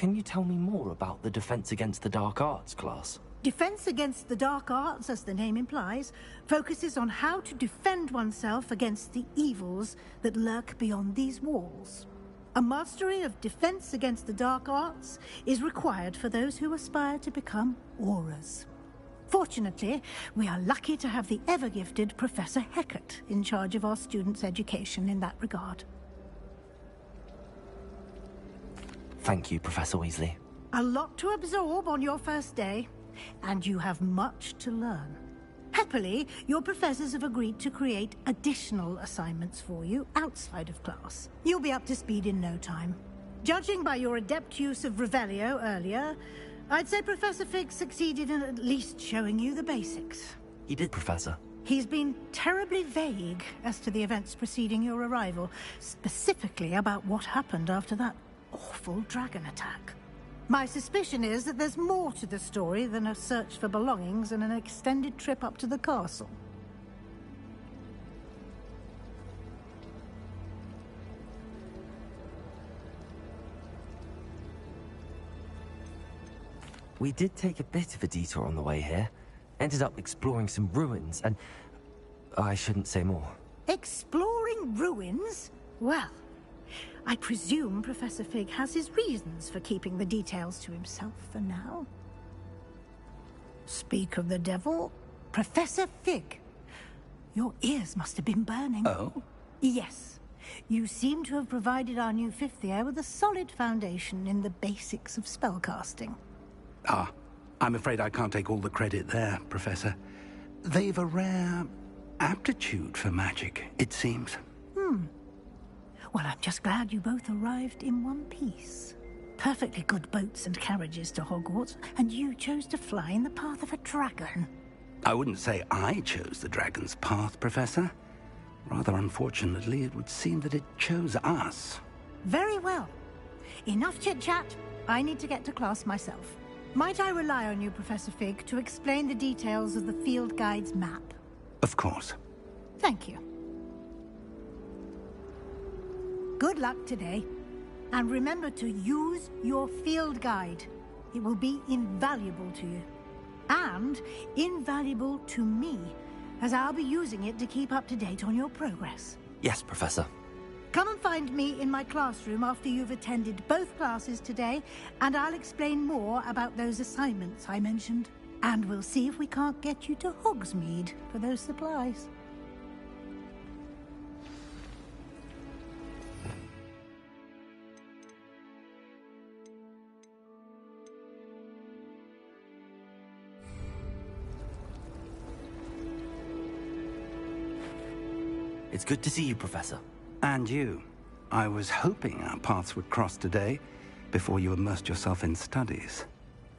Can you tell me more about the Defense Against the Dark Arts class? Defense Against the Dark Arts, as the name implies, focuses on how to defend oneself against the evils that lurk beyond these walls. A mastery of Defense Against the Dark Arts is required for those who aspire to become Aurors. Fortunately, we are lucky to have the ever-gifted Professor Hecat in charge of our students' education in that regard. Thank you, Professor Weasley. A lot to absorb on your first day, and you have much to learn. Happily, your professors have agreed to create additional assignments for you outside of class. You'll be up to speed in no time. Judging by your adept use of Revelio earlier, I'd say Professor Fig succeeded in at least showing you the basics. He did, Professor. He's been terribly vague as to the events preceding your arrival, specifically about what happened after that awful dragon attack. My suspicion is that there's more to the story than a search for belongings and an extended trip up to the castle. We did take a bit of a detour on the way here. Ended up exploring some ruins and... I shouldn't say more. Exploring ruins? Well, I presume Professor Fig has his reasons for keeping the details to himself for now. Speak of the devil, Professor Fig. Your ears must have been burning. Oh? Yes. You seem to have provided our new fifth year with a solid foundation in the basics of spellcasting. Ah, I'm afraid I can't take all the credit there, Professor. They've a rare aptitude for magic, it seems. Well, I'm just glad you both arrived in one piece. Perfectly good boats and carriages to Hogwarts, and you chose to fly in the path of a dragon. I wouldn't say I chose the dragon's path, Professor. Rather unfortunately, it would seem that it chose us. Very well. Enough chit-chat. I need to get to class myself. Might I rely on you, Professor Fig, to explain the details of the field guide's map? Of course. Thank you. Good luck today. And remember to use your field guide. It will be invaluable to you. And invaluable to me, as I'll be using it to keep up to date on your progress. Yes, Professor. Come and find me in my classroom after you've attended both classes today, and I'll explain more about those assignments I mentioned. And we'll see if we can't get you to Hogsmeade for those supplies. It's good to see you, Professor. And you. I was hoping our paths would cross today, before you immersed yourself in studies.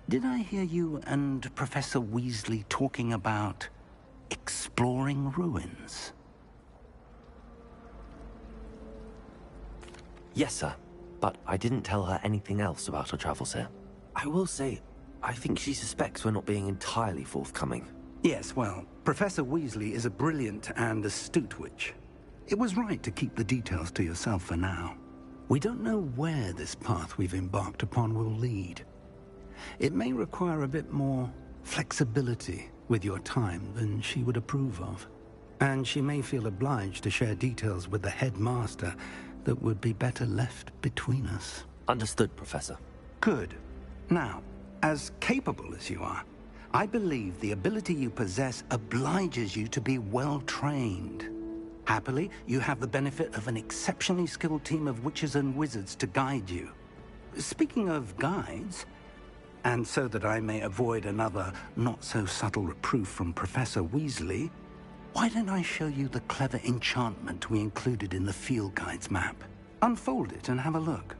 Did I hear you and Professor Weasley talking about exploring ruins? Yes, sir. But I didn't tell her anything else about our travels here. I will say, I think she suspects we're not being entirely forthcoming. Yes, well, Professor Weasley is a brilliant and astute witch. It was right to keep the details to yourself for now. We don't know where this path we've embarked upon will lead. It may require a bit more flexibility with your time than she would approve of. And she may feel obliged to share details with the headmaster that would be better left between us. Understood, Professor. Good. Now, as capable as you are, I believe the ability you possess obliges you to be well-trained. Happily, you have the benefit of an exceptionally skilled team of witches and wizards to guide you. Speaking of guides, and so that I may avoid another not-so-subtle reproof from Professor Weasley, why don't I show you the clever enchantment we included in the field guide's map? Unfold it and have a look.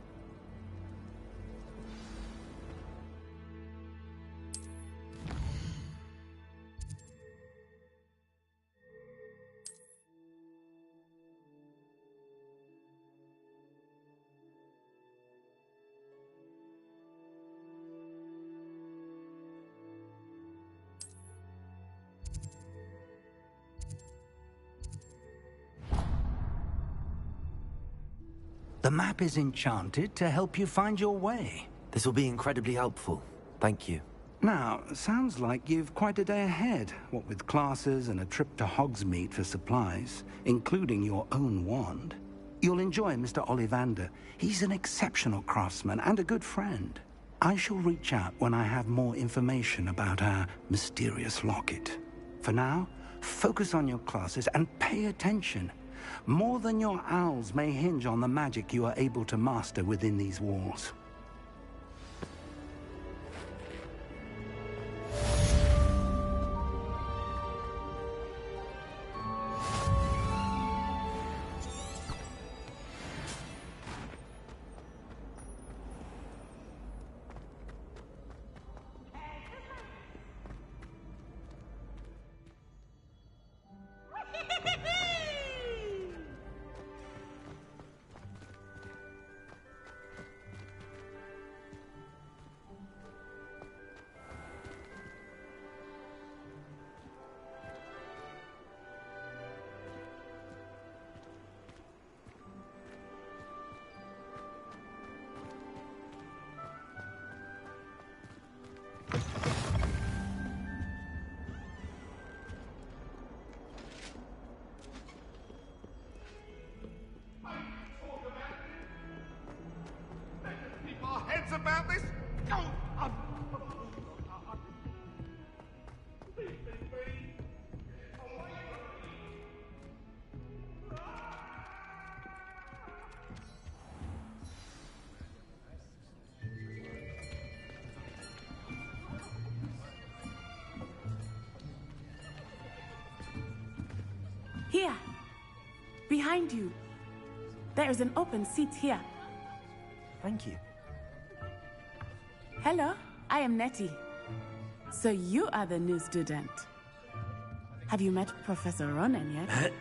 The map is enchanted to help you find your way. This will be incredibly helpful. Thank you. Now, sounds like you've quite a day ahead, what with classes and a trip to Hogsmeade for supplies, including your own wand. You'll enjoy Mr. Ollivander. He's an exceptional craftsman and a good friend. I shall reach out when I have more information about our mysterious locket. For now, focus on your classes and pay attention. More than your owls may hinge on the magic you are able to master within these walls. About this? Here, behind you. There is an open seat here. Thank you. Hello, I am Nettie. So you are the new student. Have you met Professor Ronan yet?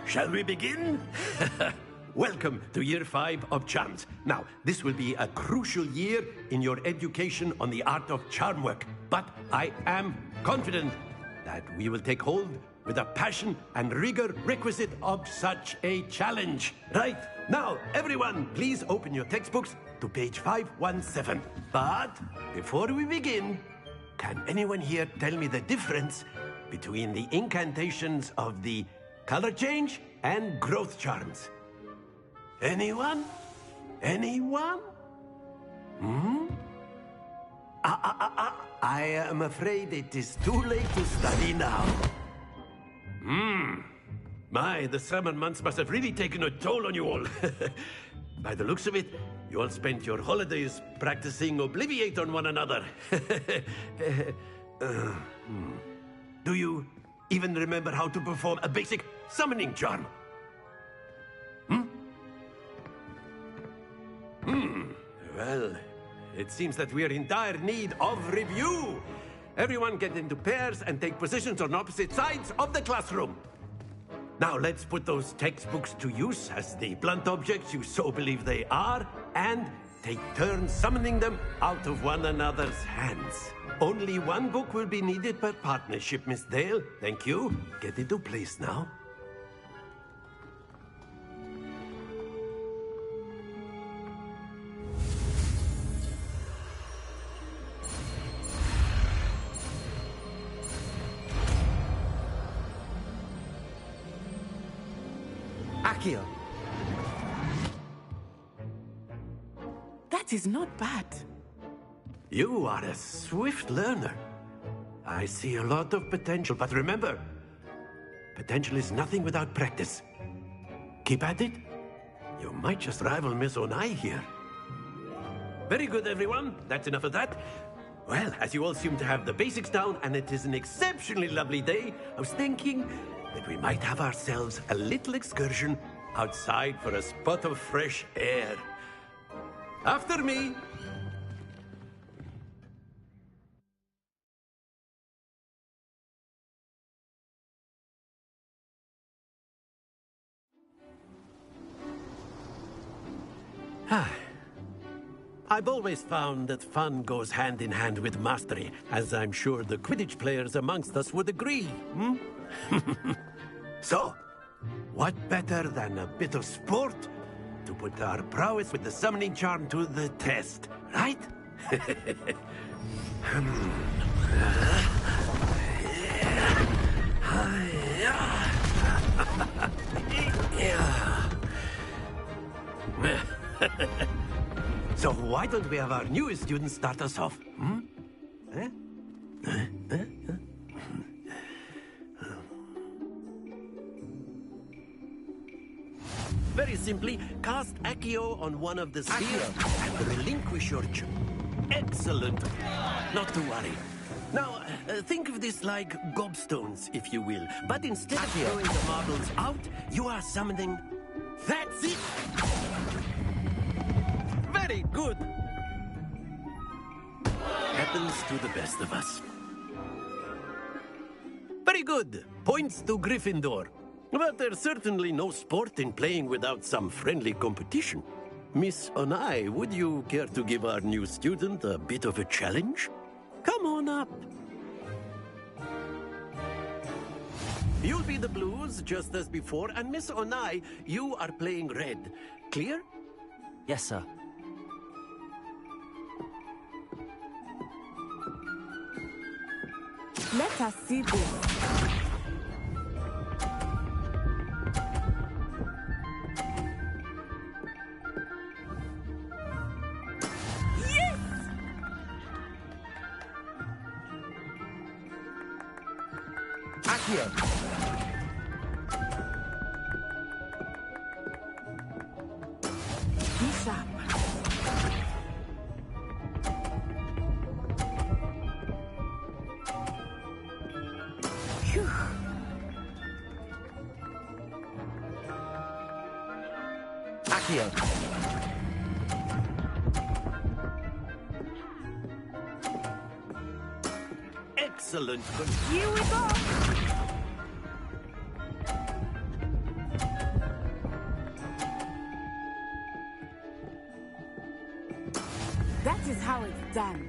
shall we begin? Welcome to Year 5 of Charms. Now, this will be a crucial year in your education on the art of charm work, but I am confident that we will take hold with the passion and rigor requisite of such a challenge. Right, now, everyone, please open your textbooks to page 517. But before we begin, can anyone here tell me the difference between the incantations of the color change and growth charms? Anyone? Anyone? I am afraid it is too late to study now. My, the summer months must have really taken a toll on you all. By the looks of it, you all spent your holidays practicing Obliviate on one another. Do you even remember how to perform a basic summoning charm? Well, it seems that we are in dire need of review. Everyone get into pairs and take positions on opposite sides of the classroom. Now let's put those textbooks to use as the blunt objects you so believe they are, and take turns summoning them out of one another's hands. Only one book will be needed per partnership, Miss Dale. Thank you. Get into place now. Accio. That is not bad. You are a swift learner. I see a lot of potential, but remember, potential is nothing without practice. Keep at it. You might just rival Miss Onai here. Very good, everyone. That's enough of that. Well, as you all seem to have the basics down, and it is an exceptionally lovely day, I was thinking that we might have ourselves a little excursion outside for a spot of fresh air. After me. I've always found that fun goes hand in hand with mastery, as I'm sure the Quidditch players amongst us would agree. So, what better than a bit of sport to put our prowess with the summoning charm to the test, right? So why don't we have our newest student start us off? Very simply, cast Accio on one of the spheres and relinquish your Excellent. Not to worry. Now, think of this like gobstones, if you will. But instead of throwing the marbles out, you are summoning... That's it! Very good. Happens to the best of us. Very good. Points to Gryffindor. But there's certainly no sport in playing without some friendly competition. Miss Onai, would you care to give our new student a bit of a challenge? Come on up. You'll be the blues, just as before, and Miss Onai, you are playing red. Clear? Yes, sir. Let us see this. Accio. Be sharp. Phew. Accio. Excellent. Here we go. That is how it's done.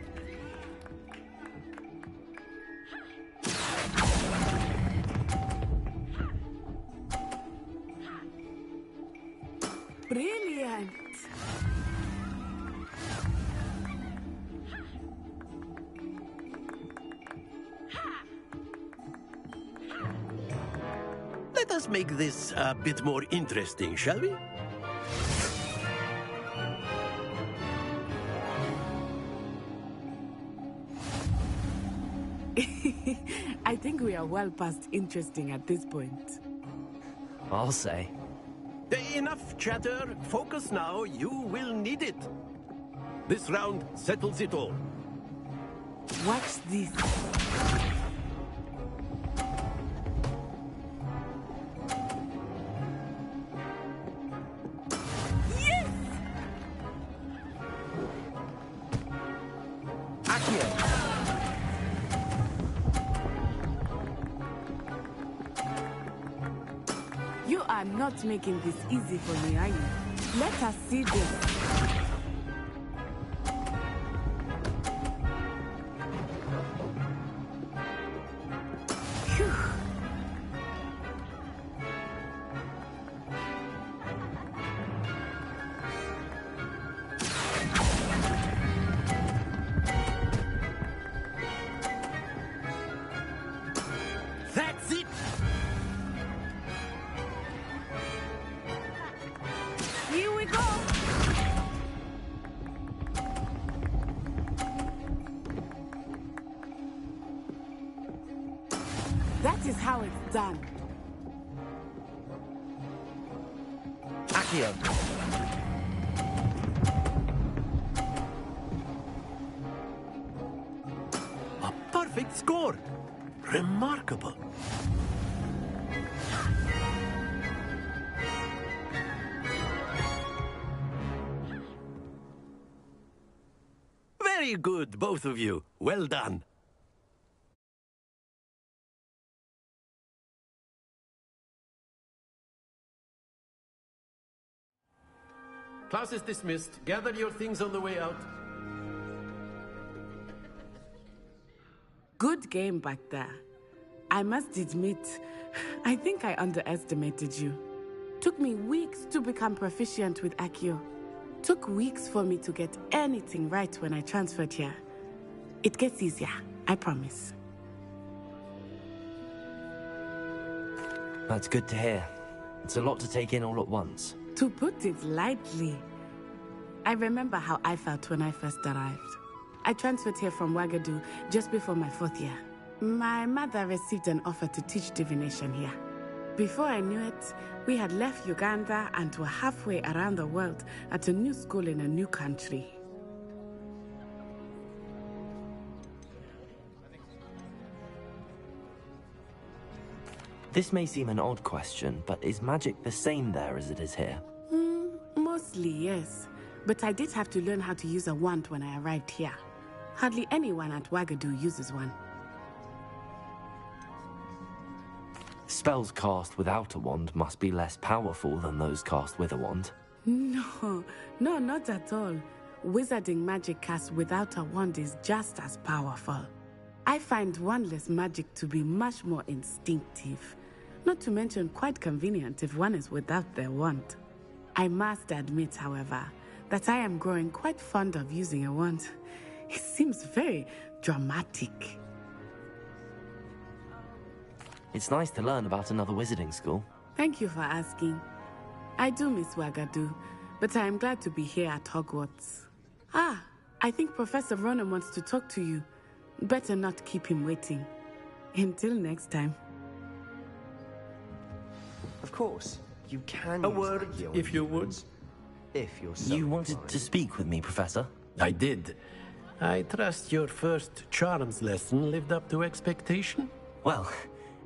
Brilliant! Let us make this a bit more interesting, shall we? I think we are well past interesting at this point. I'll say. Enough chatter. Focus now. You will need it. This round settles it all. Watch this. Yes! Accio! You are not making this easy for me, are you? Let us see this. Phew. That's it! Here we go! That is how it's done. Accio! A perfect score! Remarkable! Very good, both of you. Well done. Class is dismissed. Gather your things on the way out. Good game back there. I must admit, I think I underestimated you. Took me weeks to become proficient with Accio. Took weeks for me to get anything right when I transferred here. It gets easier, I promise. That's good to hear. It's a lot to take in all at once. To put it lightly, I remember how I felt when I first arrived. I transferred here from Ouagadougou just before my 4th year. My mother received an offer to teach divination here. Before I knew it, we had left Uganda and were halfway around the world at a new school in a new country. This may seem an odd question, but is magic the same there as it is here? Mostly, yes. But I did have to learn how to use a wand when I arrived here. Hardly anyone at Ouagadougou uses one. Spells cast without a wand must be less powerful than those cast with a wand. No, not at all. Wizarding magic cast without a wand is just as powerful. I find wandless magic to be much more instinctive. Not to mention quite convenient if one is without their wand. I must admit, however, that I am growing quite fond of using a wand. It seems very dramatic. It's nice to learn about another wizarding school. Thank you for asking. I do miss Ouagadougou, but I am glad to be here at Hogwarts. Ah, I think Professor Ronan wants to talk to you. Better not keep him waiting. Until next time. Of course, you can A use word, Accio if you would. If you're so You wanted inclined. to speak with me, Professor? I did. I trust your first charms lesson lived up to expectation? Well,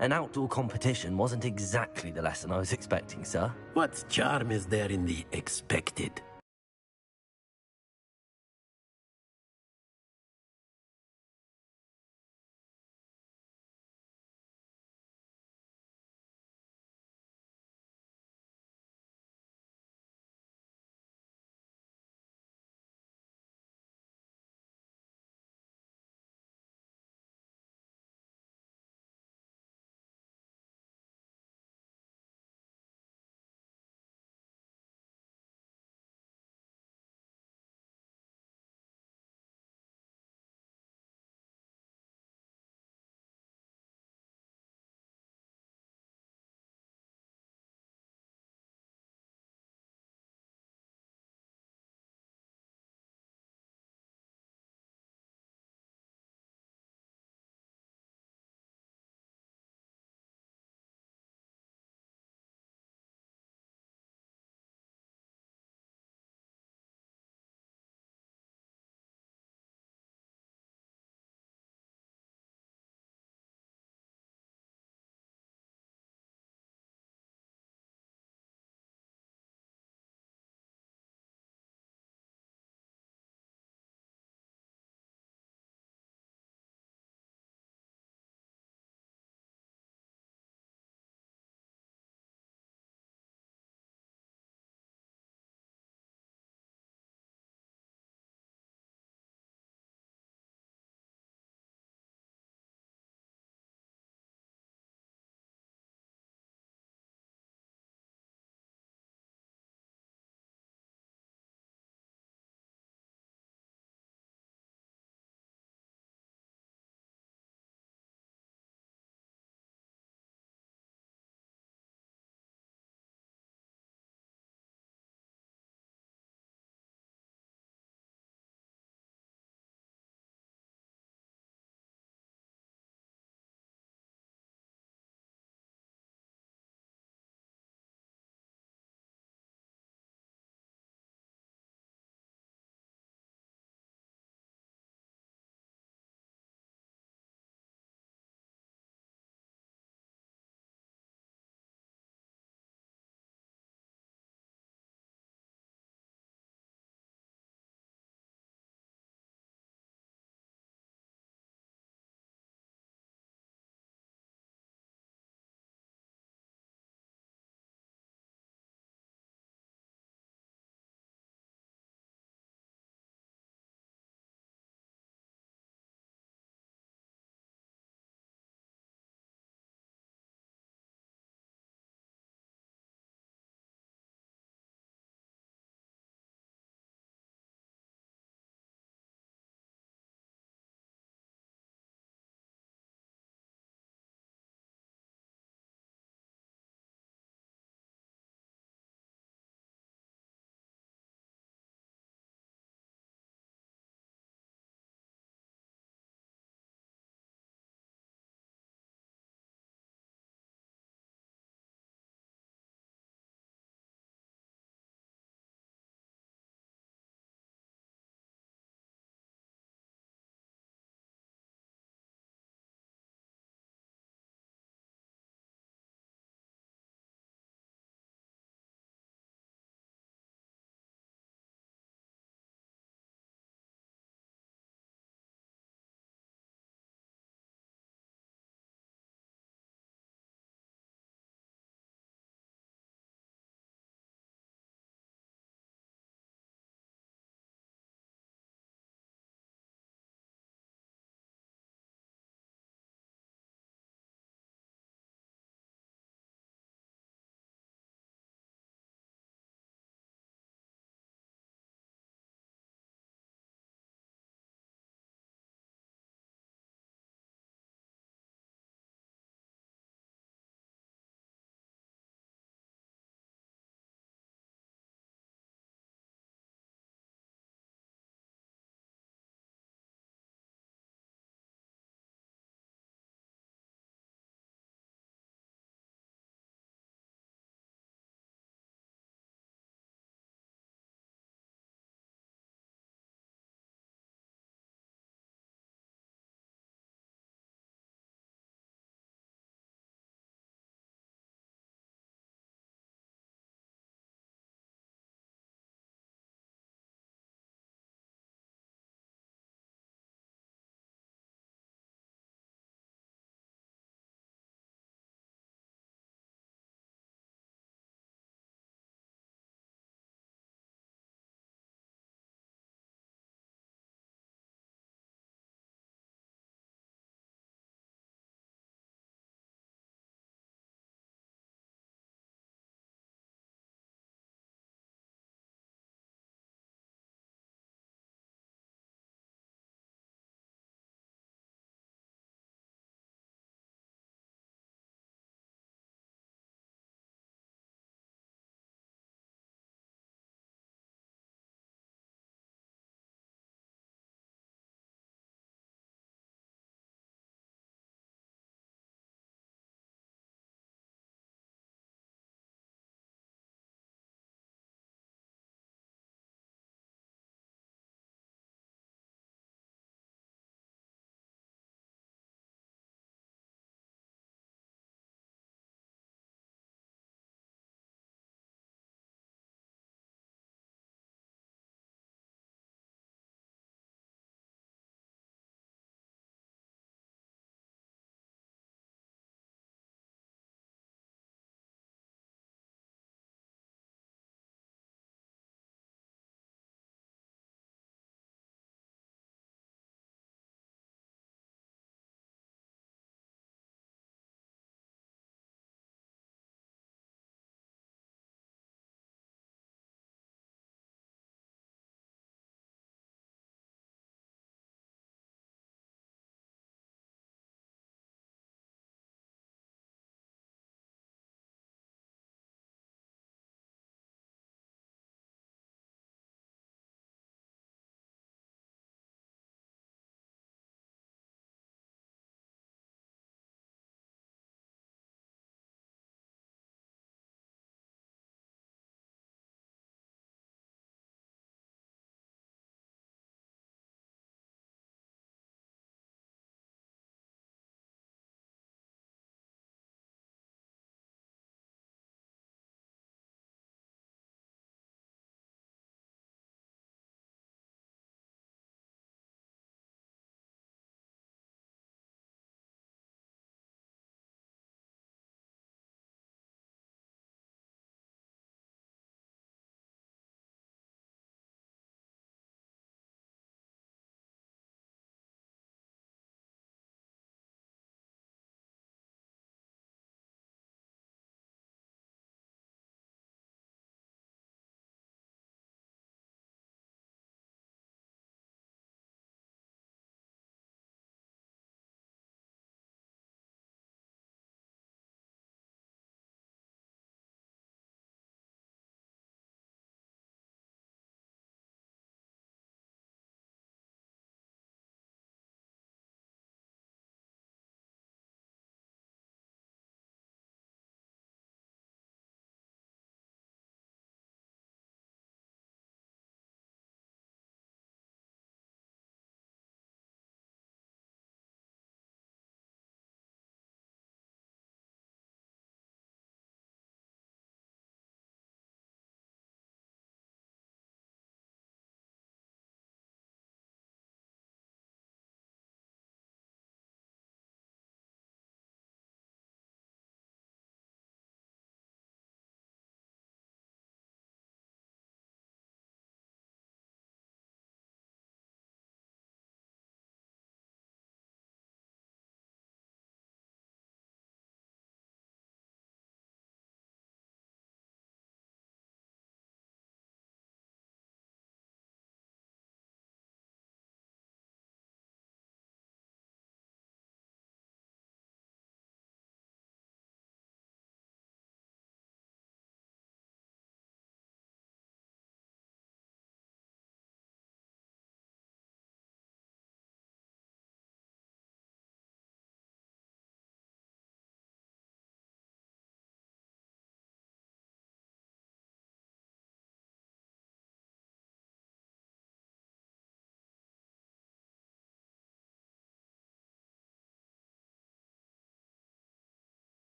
an outdoor competition wasn't exactly the lesson I was expecting, sir. What charm is there in the expected?